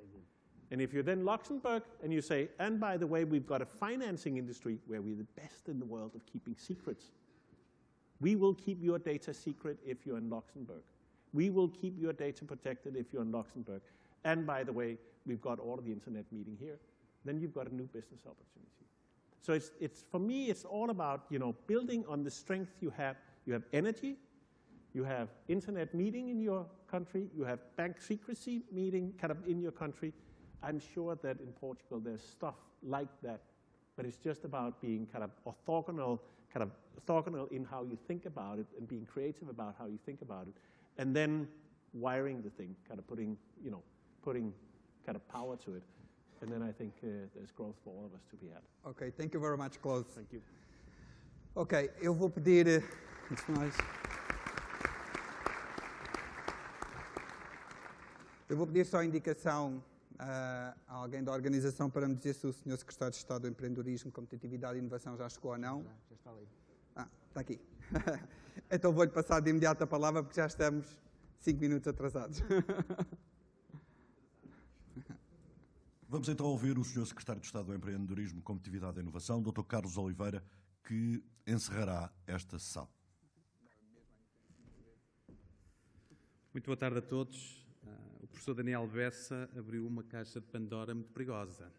And if you're then Luxembourg and you say, and by the way, we've got a financing industry where we're the best in the world of keeping secrets. We will keep your data secret if you're in Luxembourg. We will keep your data protected if you're in Luxembourg. And by the way, we've got all of the internet meeting here. Then you've got a new business opportunity. So it's for me, it's all about, you know, building on the strength you have. You have energy, you have internet meeting in your country, you have bank secrecy meeting kind of in your country. I'm sure that in Portugal there's stuff like that, but it's just about being kind of orthogonal in how you think about it and being creative about how you think about it, and then wiring the thing, kind of putting kind of power to it. And then I think there's growth for all of us to be had. Ok, thank you very much, Claude. Thank you. Ok, eu vou pedir, antes de mais, eu vou pedir só a indicação a alguém da organização para me dizer se o Sr. Secretário de Estado do Empreendedorismo, Competitividade e Inovação já chegou ou não. Já está ali. Ah, está aqui. Então vou-lhe passar de imediato a palavra porque já estamos 5 minutos atrasados. Vamos então ouvir o Sr. Secretário de Estado do Empreendedorismo, Competitividade e Inovação, Dr. Carlos Oliveira, que encerrará esta sessão. Muito boa tarde a todos. O professor Daniel Bessa abriu uma caixa de Pandora muito perigosa,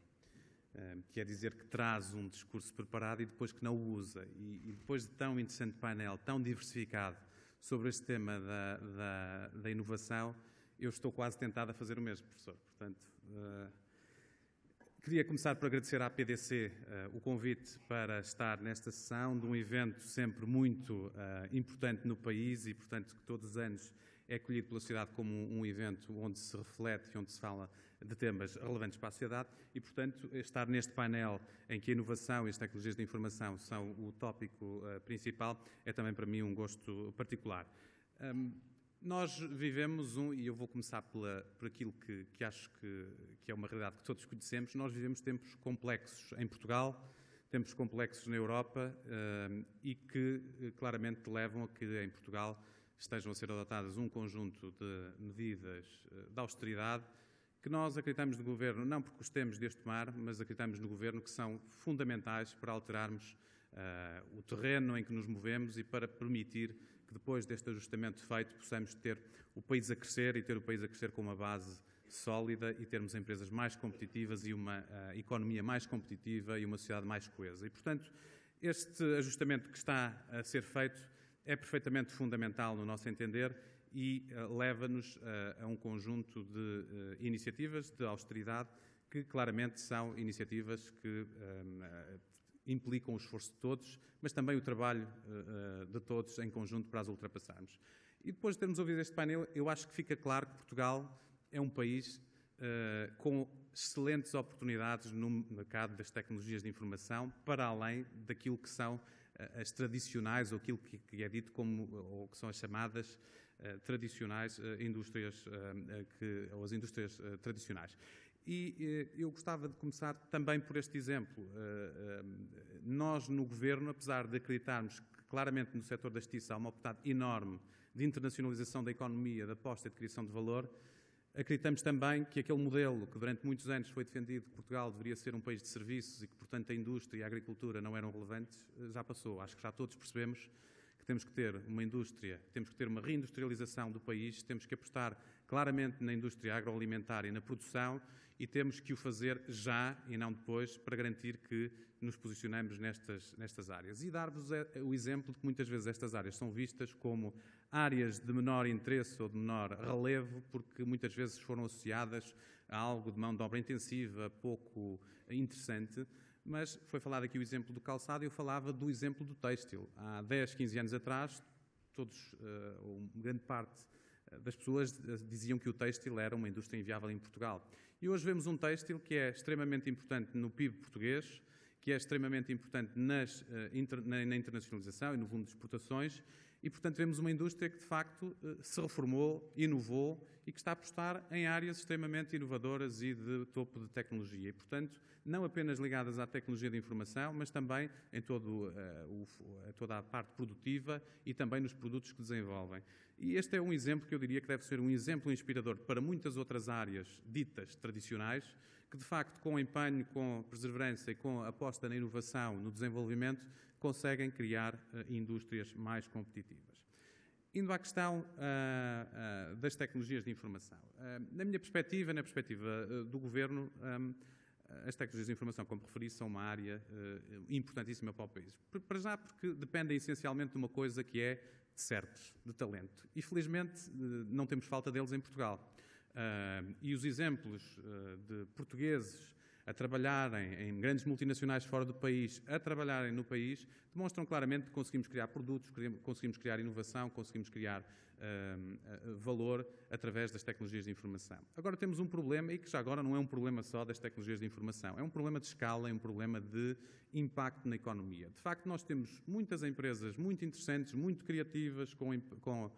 que é dizer que traz um discurso preparado e depois que não o usa. E depois de tão interessante painel, tão diversificado sobre este tema da inovação, eu estou quase tentado a fazer o mesmo, professor. Portanto, queria começar por agradecer à PDC o convite para estar nesta sessão de um evento sempre muito importante no país e, portanto, que todos os anos é acolhido pela sociedade como um evento onde se reflete e onde se fala de temas relevantes para a sociedade e, portanto, estar neste painel em que a inovação e as tecnologias de informação são o tópico principal é também para mim um gosto particular. Nós vivemos e eu vou começar por aquilo que acho que é uma realidade que todos conhecemos, nós vivemos tempos complexos em Portugal, tempos complexos na Europa e que claramente levam a que em Portugal estejam a ser adotadas um conjunto de medidas de austeridade que nós acreditamos no Governo, não porque gostemos de as tomar, mas acreditamos no Governo que são fundamentais para alterarmos o terreno em que nos movemos e para permitir que depois deste ajustamento feito possamos ter o país a crescer e ter o país a crescer com uma base sólida e termos empresas mais competitivas e uma economia mais competitiva e uma sociedade mais coesa. E, portanto, este ajustamento que está a ser feito é perfeitamente fundamental no nosso entender e leva-nos a um conjunto de iniciativas de austeridade que claramente são iniciativas que implicam o esforço de todos, mas também o trabalho de todos em conjunto para as ultrapassarmos. E depois de termos ouvido este painel, eu acho que fica claro que Portugal é um país com excelentes oportunidades no mercado das tecnologias de informação, para além daquilo que são as tradicionais, ou aquilo que é dito como, ou que são as chamadas tradicionais indústrias, ou as indústrias tradicionais. E eu gostava de começar também por este exemplo. Nós, no Governo, apesar de acreditarmos que claramente no setor da justiça há uma oportunidade enorme de internacionalização da economia, de aposta e de criação de valor, acreditamos também que aquele modelo que durante muitos anos foi defendido que Portugal deveria ser um país de serviços e que, portanto, a indústria e a agricultura não eram relevantes, já passou. Acho que já todos percebemos que temos que ter uma indústria, temos que ter uma reindustrialização do país, temos que apostar claramente na indústria agroalimentar e na produção e temos que o fazer já e não depois para garantir que nos posicionamos nestas áreas. E dar-vos o exemplo de que muitas vezes estas áreas são vistas como áreas de menor interesse ou de menor relevo, porque muitas vezes foram associadas a algo de mão de obra intensiva, pouco interessante, mas foi falado aqui o exemplo do calçado e eu falava do exemplo do têxtil. Há 10, 15 anos atrás, ou grande parte das pessoas diziam que o têxtil era uma indústria inviável em Portugal. E hoje vemos um têxtil que é extremamente importante no PIB português, que é extremamente importante na internacionalização e no volume de exportações, e, portanto, vemos uma indústria que, de facto, se reformou, inovou e que está a apostar em áreas extremamente inovadoras e de topo de tecnologia. E, portanto, não apenas ligadas à tecnologia de informação, mas também em toda a parte produtiva e também nos produtos que desenvolvem. E este é um exemplo que eu diria que deve ser um exemplo inspirador para muitas outras áreas ditas tradicionais, que, de facto, com empenho, com perseverança e com aposta na inovação, no desenvolvimento, conseguem criar indústrias mais competitivas. Indo à questão das tecnologias de informação. Na minha perspectiva, na perspectiva do Governo, as tecnologias de informação, como referi, são uma área importantíssima para o país. Para já porque dependem essencialmente de uma coisa que é de certos, de talento. E, felizmente, não temos falta deles em Portugal. E os exemplos de portugueses a trabalharem em grandes multinacionais fora do país, a trabalharem no país, demonstram claramente que conseguimos criar produtos, conseguimos criar inovação, conseguimos criar valor através das tecnologias de informação. Agora temos um problema, e que já agora não é um problema só das tecnologias de informação, é um problema de escala, é um problema de impacto na economia. De facto, nós temos muitas empresas muito interessantes, muito criativas, com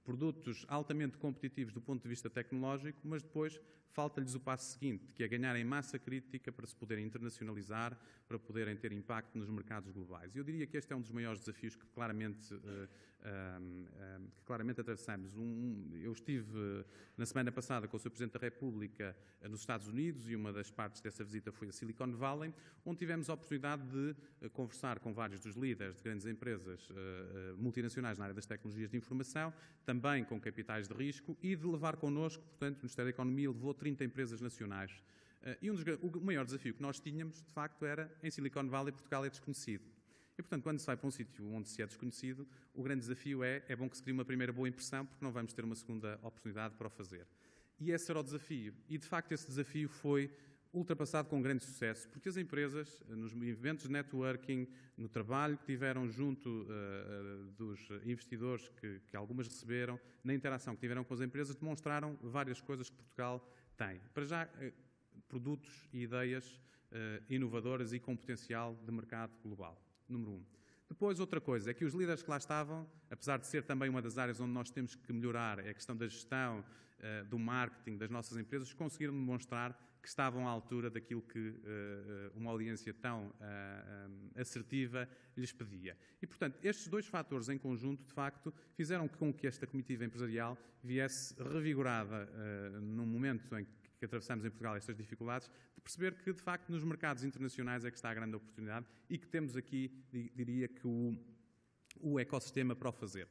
produtos altamente competitivos do ponto de vista tecnológico, mas depois falta-lhes o passo seguinte, que é ganharem massa crítica para se poderem internacionalizar, para poderem ter impacto nos mercados globais. E eu diria que este é um dos maiores desafios que claramente atravessamos. Eu estive na semana passada com o Sr. Presidente da República nos Estados Unidos e uma das partes dessa visita foi a Silicon Valley, onde tivemos a oportunidade de conversar com vários dos líderes de grandes empresas multinacionais na área das tecnologias de informação, também com capitais de risco, e de levar connosco, portanto, o Ministério da Economia levou 30 empresas nacionais. E o maior desafio que nós tínhamos, de facto, era em Silicon Valley, Portugal é desconhecido. E, portanto, quando se vai para um sítio onde se é desconhecido, o grande desafio é bom que se crie uma primeira boa impressão, porque não vamos ter uma segunda oportunidade para o fazer. E esse era o desafio. E, de facto, esse desafio foi ultrapassado com grande sucesso, porque as empresas, nos eventos de networking, no trabalho que tiveram junto dos investidores que algumas receberam, na interação que tiveram com as empresas, demonstraram várias coisas que Portugal tem. Para já, produtos e ideias inovadoras e com potencial de mercado global, número 1. Depois, outra coisa, é que os líderes que lá estavam, apesar de ser também uma das áreas onde nós temos que melhorar, é a questão da gestão, do marketing das nossas empresas, conseguiram demonstrar que estavam à altura daquilo que uma audiência tão assertiva lhes pedia. E, portanto, estes dois fatores em conjunto, de facto, fizeram com que esta comitiva empresarial viesse revigorada num momento em que atravessamos em Portugal estas dificuldades, de perceber que, de facto, nos mercados internacionais é que está a grande oportunidade e que temos aqui, diria que, o ecossistema para o fazer.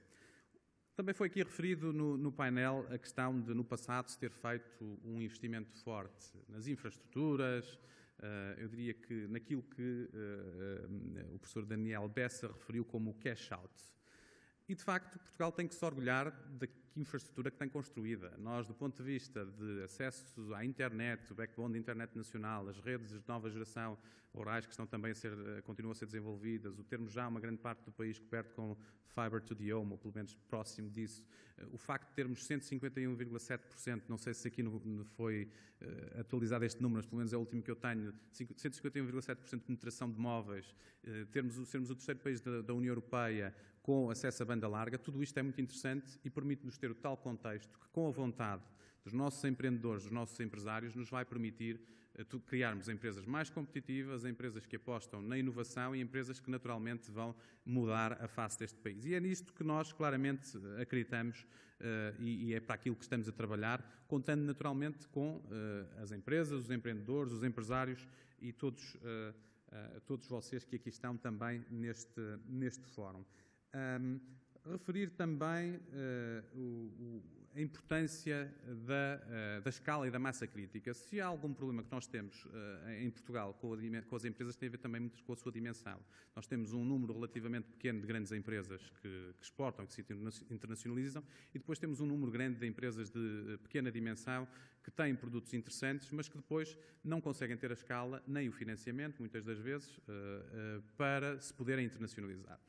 Também foi aqui referido no painel a questão de, no passado, se ter feito um investimento forte nas infraestruturas, eu diria que naquilo que o professor Daniel Bessa referiu como o cash out. E, de facto, Portugal tem que se orgulhar da infraestrutura que tem construída. Nós, do ponto de vista de acesso à internet, o backbone da internet nacional, as redes de nova geração rurais que estão também continuam a ser desenvolvidas, o termos já uma grande parte do país coberto com fiber to the home, ou pelo menos próximo disso, o facto de termos 151,7%, não sei se aqui foi atualizado este número, mas pelo menos é o último que eu tenho, 151,7% de penetração de móveis, sermos o terceiro país da União Europeia com acesso à banda larga, tudo isto é muito interessante e permite-nos ter o tal contexto que, com a vontade dos nossos empreendedores, dos nossos empresários, nos vai permitir criarmos empresas mais competitivas, empresas que apostam na inovação e empresas que naturalmente vão mudar a face deste país. E é nisto que nós claramente acreditamos e é para aquilo que estamos a trabalhar, contando naturalmente com as empresas, os empreendedores, os empresários e todos vocês que aqui estão também neste fórum. Referir também a importância da escala e da massa crítica. Se há algum problema que nós temos em Portugal com as empresas, tem a ver também muito com a sua dimensão. Nós temos um número relativamente pequeno de grandes empresas que exportam, que se internacionalizam, e depois temos um número grande de empresas de pequena dimensão que têm produtos interessantes, mas que depois não conseguem ter a escala nem o financiamento, muitas das vezes, para se poderem internacionalizar.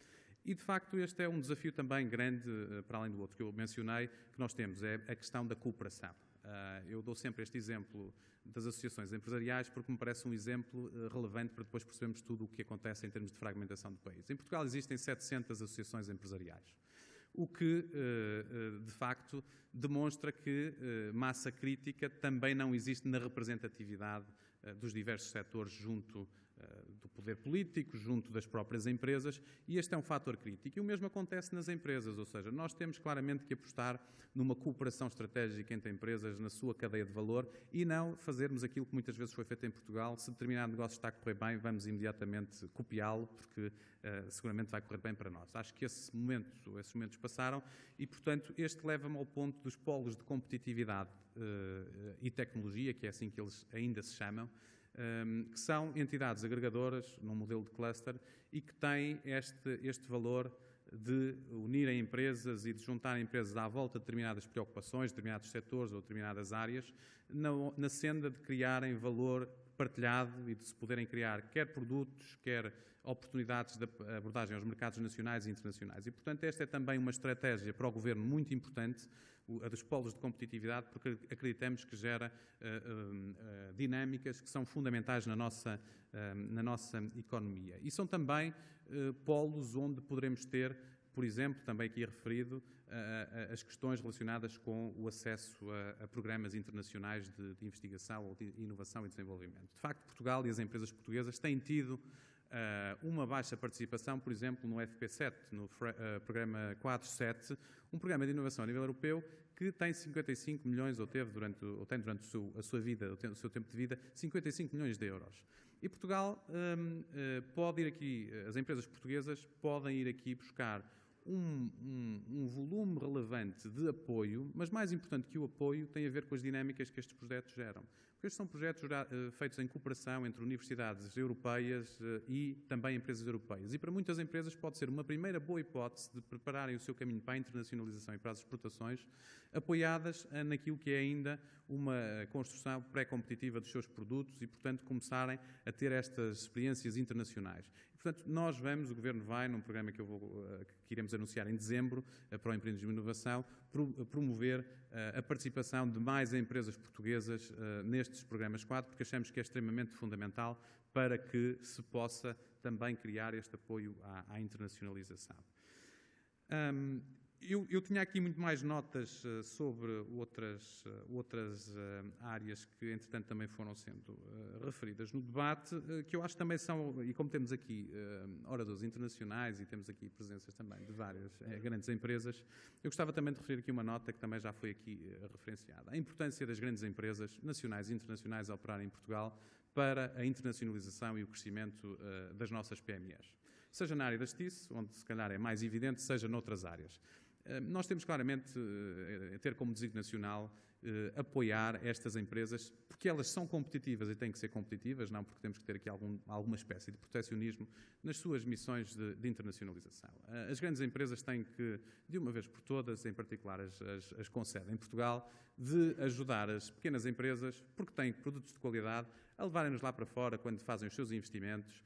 E, de facto, este é um desafio também grande, para além do outro que eu mencionei, que nós temos, é a questão da cooperação. Eu dou sempre este exemplo das associações empresariais porque me parece um exemplo relevante para depois percebermos tudo o que acontece em termos de fragmentação do país. Em Portugal existem 700 associações empresariais, o que, de facto, demonstra que massa crítica também não existe na representatividade dos diversos setores junto do poder político, junto das próprias empresas, e este é um fator crítico. E o mesmo acontece nas empresas, ou seja, nós temos claramente que apostar numa cooperação estratégica entre empresas na sua cadeia de valor e não fazermos aquilo que muitas vezes foi feito em Portugal. Se determinado negócio está a correr bem, vamos imediatamente copiá-lo, porque seguramente vai correr bem para nós. Acho que esses momentos passaram e, portanto, este leva-me ao ponto dos polos de competitividade e tecnologia, que é assim que eles ainda se chamam, que são entidades agregadoras num modelo de cluster e que têm este valor de unirem empresas e de juntarem empresas à volta de determinadas preocupações, determinados setores ou determinadas áreas, na senda de criarem valor partilhado e de se poderem criar quer produtos, quer oportunidades de abordagem aos mercados nacionais e internacionais. E, portanto, esta é também uma estratégia para o Governo muito importante, a dos polos de competitividade, porque acreditamos que gera dinâmicas que são fundamentais na nossa economia. E são também polos onde poderemos ter, por exemplo, também aqui referido, as questões relacionadas com o acesso a programas internacionais de investigação ou de inovação e desenvolvimento. De facto, Portugal e as empresas portuguesas têm tido uma baixa participação, por exemplo, no FP7, no programa 4.7, um programa de inovação a nível europeu que tem 55 milhões, ou tem durante a sua vida, o seu tempo de vida, 55 milhões de euros. E Portugal pode ir aqui, as empresas portuguesas podem ir aqui buscar um volume relevante de apoio, mas mais importante que o apoio tem a ver com as dinâmicas que estes projetos geram. Porque estes são projetos feitos em cooperação entre universidades europeias e também empresas europeias. E para muitas empresas pode ser uma primeira boa hipótese de prepararem o seu caminho para a internacionalização e para as exportações, apoiadas naquilo que é ainda uma construção pré-competitiva dos seus produtos e, portanto, começarem a ter estas experiências internacionais. E, portanto, nós vamos, o Governo vai, num programa que iremos anunciar em dezembro, para o empreendedorismo e inovação, promover a participação de mais empresas portuguesas nestes programas 4, porque achamos que é extremamente fundamental para que se possa também criar este apoio à internacionalização. Eu tinha aqui muito mais notas sobre outras áreas que, entretanto, também foram sendo referidas no debate, que eu acho que também são, e como temos aqui oradores internacionais e temos aqui presenças também de várias grandes empresas, eu gostava também de referir aqui uma nota que também já foi aqui referenciada. A importância das grandes empresas nacionais e internacionais a operarem em Portugal para a internacionalização e o crescimento das nossas PMEs. Seja na área das TIC, onde se calhar é mais evidente, seja noutras áreas. Nós temos claramente ter como desígnio nacional apoiar estas empresas, porque elas são competitivas e têm que ser competitivas, não porque temos que ter aqui alguma espécie de protecionismo nas suas missões de internacionalização. As grandes empresas têm que, de uma vez por todas, em particular as com sede em Portugal, de ajudar as pequenas empresas, porque têm produtos de qualidade, a levarem-nos lá para fora quando fazem os seus investimentos,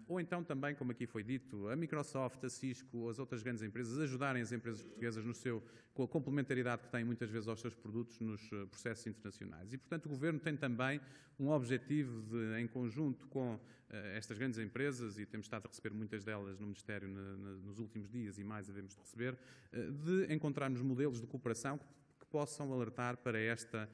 ou então também, como aqui foi dito, a Microsoft, a Cisco, as outras grandes empresas, ajudarem as empresas portuguesas com a complementaridade que têm muitas vezes aos seus produtos nos processos internacionais. E, portanto, o Governo tem também um objetivo de, em conjunto com estas grandes empresas, e temos estado a receber muitas delas no Ministério nos últimos dias e mais havemos de receber, de encontrarmos modelos de cooperação que possam alertar para esta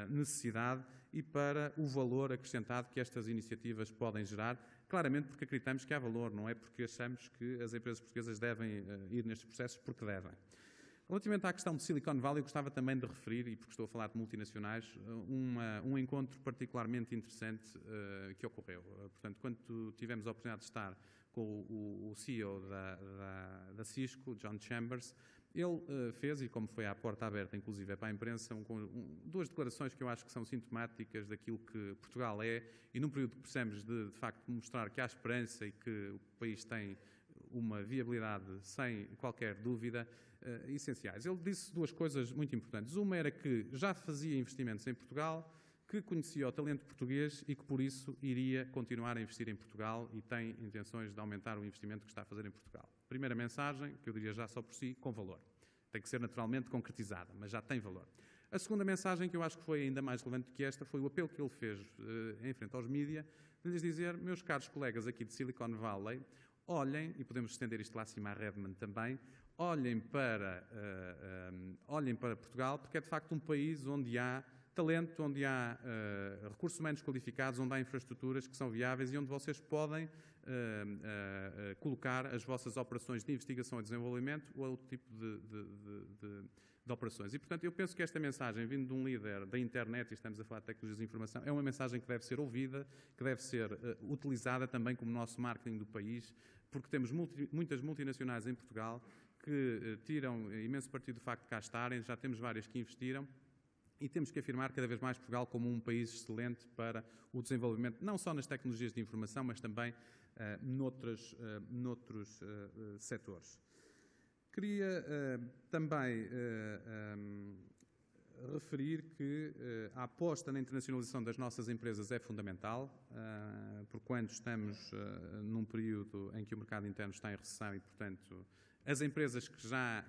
necessidade e para o valor acrescentado que estas iniciativas podem gerar, claramente porque acreditamos que há valor, não é porque achamos que as empresas portuguesas devem ir nestes processos, porque devem. Relativamente à questão de Silicon Valley, eu gostava também de referir, e porque estou a falar de multinacionais, um encontro particularmente interessante que ocorreu. Portanto, quando tivemos a oportunidade de estar com o CEO da Cisco, John Chambers, ele fez, e como foi à porta aberta, inclusive para a imprensa, duas declarações que eu acho que são sintomáticas daquilo que Portugal é, e num período que precisamos de facto mostrar que há esperança e que o país tem uma viabilidade sem qualquer dúvida, essenciais. Ele disse duas coisas muito importantes. Uma era que já fazia investimentos em Portugal, que conhecia o talento português e que, por isso, iria continuar a investir em Portugal e tem intenções de aumentar o investimento que está a fazer em Portugal. Primeira mensagem, que eu diria já só por si, com valor. Tem que ser naturalmente concretizada, mas já tem valor. A segunda mensagem, que eu acho que foi ainda mais relevante que esta, foi o apelo que ele fez em frente aos mídia, de lhes dizer, meus caros colegas aqui de Silicon Valley, olhem, e podemos estender isto lá acima à Redmond também, olhem para Portugal, porque é de facto um país onde há talento, onde há recursos humanos qualificados, onde há infraestruturas que são viáveis e onde vocês podem colocar as vossas operações de investigação e desenvolvimento ou outro tipo de operações. E, portanto, eu penso que esta mensagem, vindo de um líder da internet, e estamos a falar de tecnologias de informação, é uma mensagem que deve ser ouvida, que deve ser utilizada também como nosso marketing do país, porque temos muitas multinacionais em Portugal que tiram imenso partido do facto de cá estarem, já temos várias que investiram, e temos que afirmar cada vez mais Portugal como um país excelente para o desenvolvimento, não só nas tecnologias de informação, mas também noutros setores. Queria também referir que a aposta na internacionalização das nossas empresas é fundamental, porquanto estamos num período em que o mercado interno está em recessão e, portanto, as empresas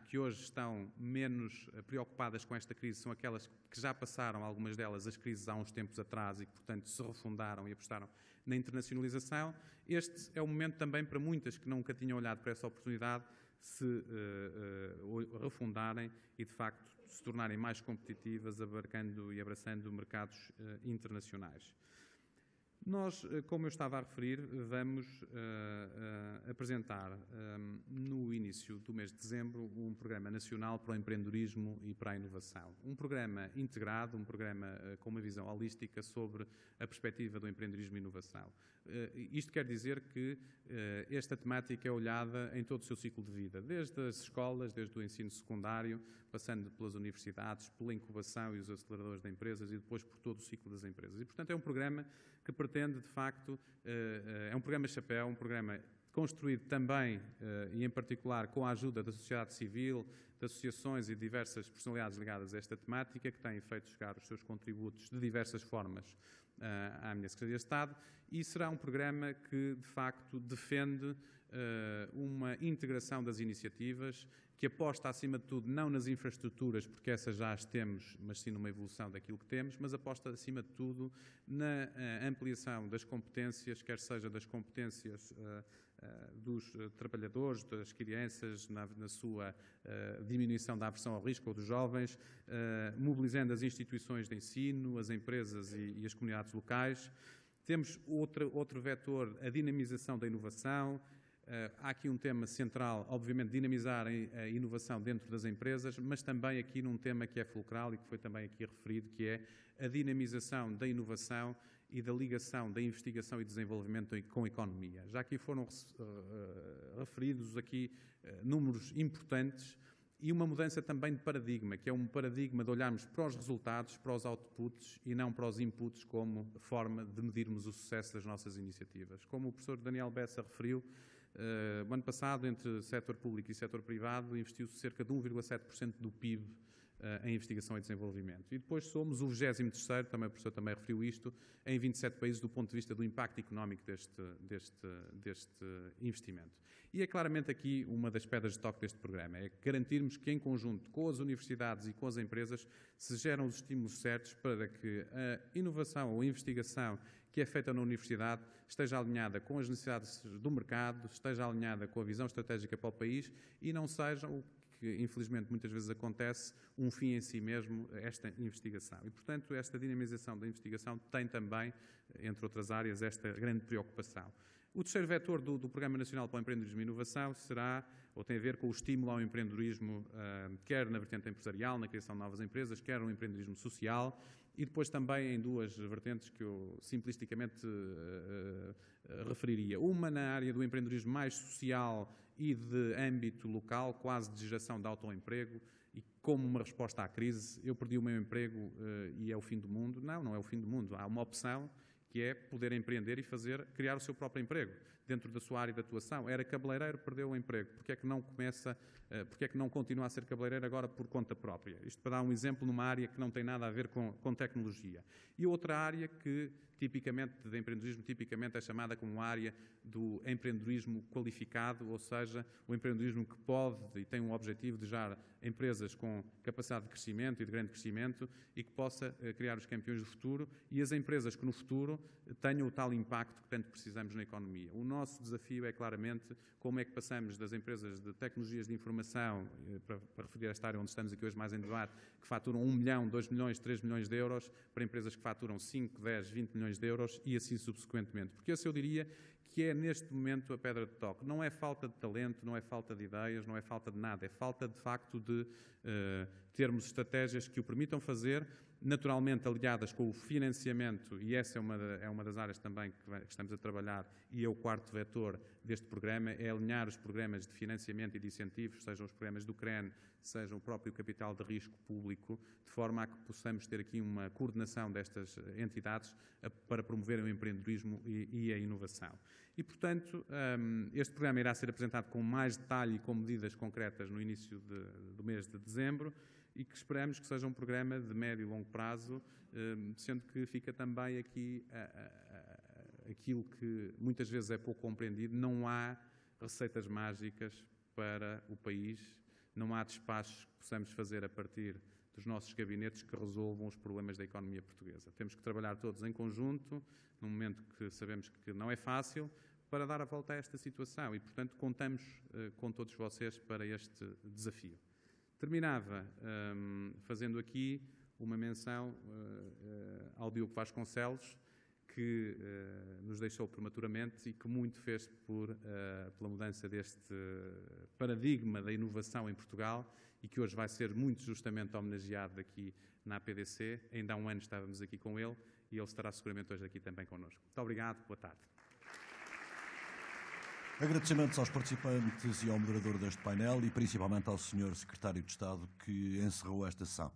que hoje estão menos preocupadas com esta crise são aquelas que já passaram, algumas delas, as crises há uns tempos atrás e que, portanto, se refundaram e apostaram na internacionalização. Este é o momento também para muitas que nunca tinham olhado para essa oportunidade se refundarem e, de facto, se tornarem mais competitivas, abarcando e abraçando mercados internacionais. Nós, como eu estava a referir, vamos apresentar no início do mês de dezembro um programa nacional para o empreendedorismo e para a inovação. Um programa integrado, um programa com uma visão holística sobre a perspectiva do empreendedorismo e inovação. Isto quer dizer que esta temática é olhada em todo o seu ciclo de vida, desde as escolas, desde o ensino secundário, passando pelas universidades, pela incubação e os aceleradores de empresas e depois por todo o ciclo das empresas. E, portanto, é um programa que pretende, de facto, é um programa chapéu, um programa construído também, e em particular, com a ajuda da sociedade civil, de associações e diversas personalidades ligadas a esta temática, que têm feito chegar os seus contributos de diversas formas à minha Secretaria de Estado, e será um programa que, de facto, defende uma integração das iniciativas, que aposta, acima de tudo, não nas infraestruturas, porque essas já as temos, mas sim numa evolução daquilo que temos, mas aposta, acima de tudo, na ampliação das competências, quer seja das competências dos trabalhadores, das crianças, na sua diminuição da aversão ao risco, ou dos jovens, mobilizando as instituições de ensino, as empresas e as comunidades locais. Temos outro vetor, a dinamização da inovação. Há aqui um tema central, obviamente, dinamizar a inovação dentro das empresas, mas também aqui num tema que é fulcral e que foi também aqui referido, que é a dinamização da inovação e da ligação da investigação e desenvolvimento com a economia. Já aqui foram referidos aqui números importantes e uma mudança também de paradigma, que é um paradigma de olharmos para os resultados, para os outputs e não para os inputs como forma de medirmos o sucesso das nossas iniciativas. Como o professor Daniel Bessa referiu, o ano passado, entre setor público e setor privado, investiu-se cerca de 1,7% do PIB em investigação e desenvolvimento. E depois somos o 23º, também o professor também referiu isto, em 27 países do ponto de vista do impacto económico deste investimento. E é claramente aqui uma das pedras de toque deste programa, é garantirmos que em conjunto com as universidades e com as empresas se geram os estímulos certos para que a inovação ou a investigação que é feita na universidade esteja alinhada com as necessidades do mercado, esteja alinhada com a visão estratégica para o país e não seja o que infelizmente muitas vezes acontece, um fim em si mesmo, esta investigação. E, portanto, esta dinamização da investigação tem também, entre outras áreas, esta grande preocupação. O terceiro vetor do Programa Nacional para o Empreendedorismo e Inovação será, ou tem a ver com o estímulo ao empreendedorismo, quer na vertente empresarial, na criação de novas empresas, quer no empreendedorismo social, e depois também em duas vertentes que eu simplisticamente referiria. Uma na área do empreendedorismo mais social e de âmbito local, quase de geração de autoemprego, e como uma resposta à crise, eu perdi o meu emprego e é o fim do mundo. Não, não é o fim do mundo. Há uma opção que é poder empreender e criar o seu próprio emprego dentro da sua área de atuação. Era cabeleireiro, perdeu o emprego. Porque é que não continua a ser cabeleireiro agora por conta própria? Isto para dar um exemplo numa área que não tem nada a ver com tecnologia. E outra área que tipicamente de empreendedorismo, tipicamente é chamada como área do empreendedorismo qualificado, ou seja, o empreendedorismo que pode e tem um objetivo de gerar empresas com capacidade de crescimento e de grande crescimento e que possa criar os campeões do futuro e as empresas que no futuro tenham o tal impacto que tanto precisamos na economia. O nosso desafio é claramente como é que passamos das empresas de tecnologias de informação, para referir a esta área onde estamos aqui hoje mais em debate, que faturam 1 milhão, 2 milhões, 3 milhões de euros, para empresas que faturam 5, 10, 20 milhões de euros e assim subsequentemente. Porque esse eu diria que é neste momento a pedra de toque. Não é falta de talento, não é falta de ideias, não é falta de nada, é falta de facto de termos estratégias que o permitam fazer, naturalmente aliadas com o financiamento, e essa é uma das áreas também que estamos a trabalhar, e é o quarto vetor deste programa, é alinhar os programas de financiamento e de incentivos, sejam os programas do CREN, sejam o próprio capital de risco público, de forma a que possamos ter aqui uma coordenação destas entidades para promover o empreendedorismo e a inovação. E, portanto, este programa irá ser apresentado com mais detalhe e com medidas concretas no início do mês de dezembro, e que esperamos que seja um programa de médio e longo prazo, sendo que fica também aqui aquilo que muitas vezes é pouco compreendido: não há receitas mágicas para o país, não há despachos que possamos fazer a partir dos nossos gabinetes que resolvam os problemas da economia portuguesa. Temos que trabalhar todos em conjunto, num momento que sabemos que não é fácil, para dar a volta a esta situação e, portanto, contamos com todos vocês para este desafio. Terminava fazendo aqui uma menção ao Diogo Vasconcelos, que nos deixou prematuramente e que muito fez pela mudança deste paradigma da inovação em Portugal e que hoje vai ser muito justamente homenageado aqui na APDC. Ainda há um ano estávamos aqui com ele e ele estará seguramente hoje aqui também connosco. Muito obrigado, boa tarde. Agradecimentos aos participantes e ao moderador deste painel e principalmente ao Sr. Secretário de Estado que encerrou esta sessão.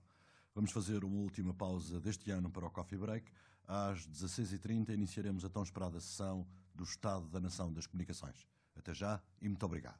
Vamos fazer uma última pausa deste ano para o Coffee Break. Às 16h30 iniciaremos a tão esperada sessão do Estado da Nação das Comunicações. Até já e muito obrigado.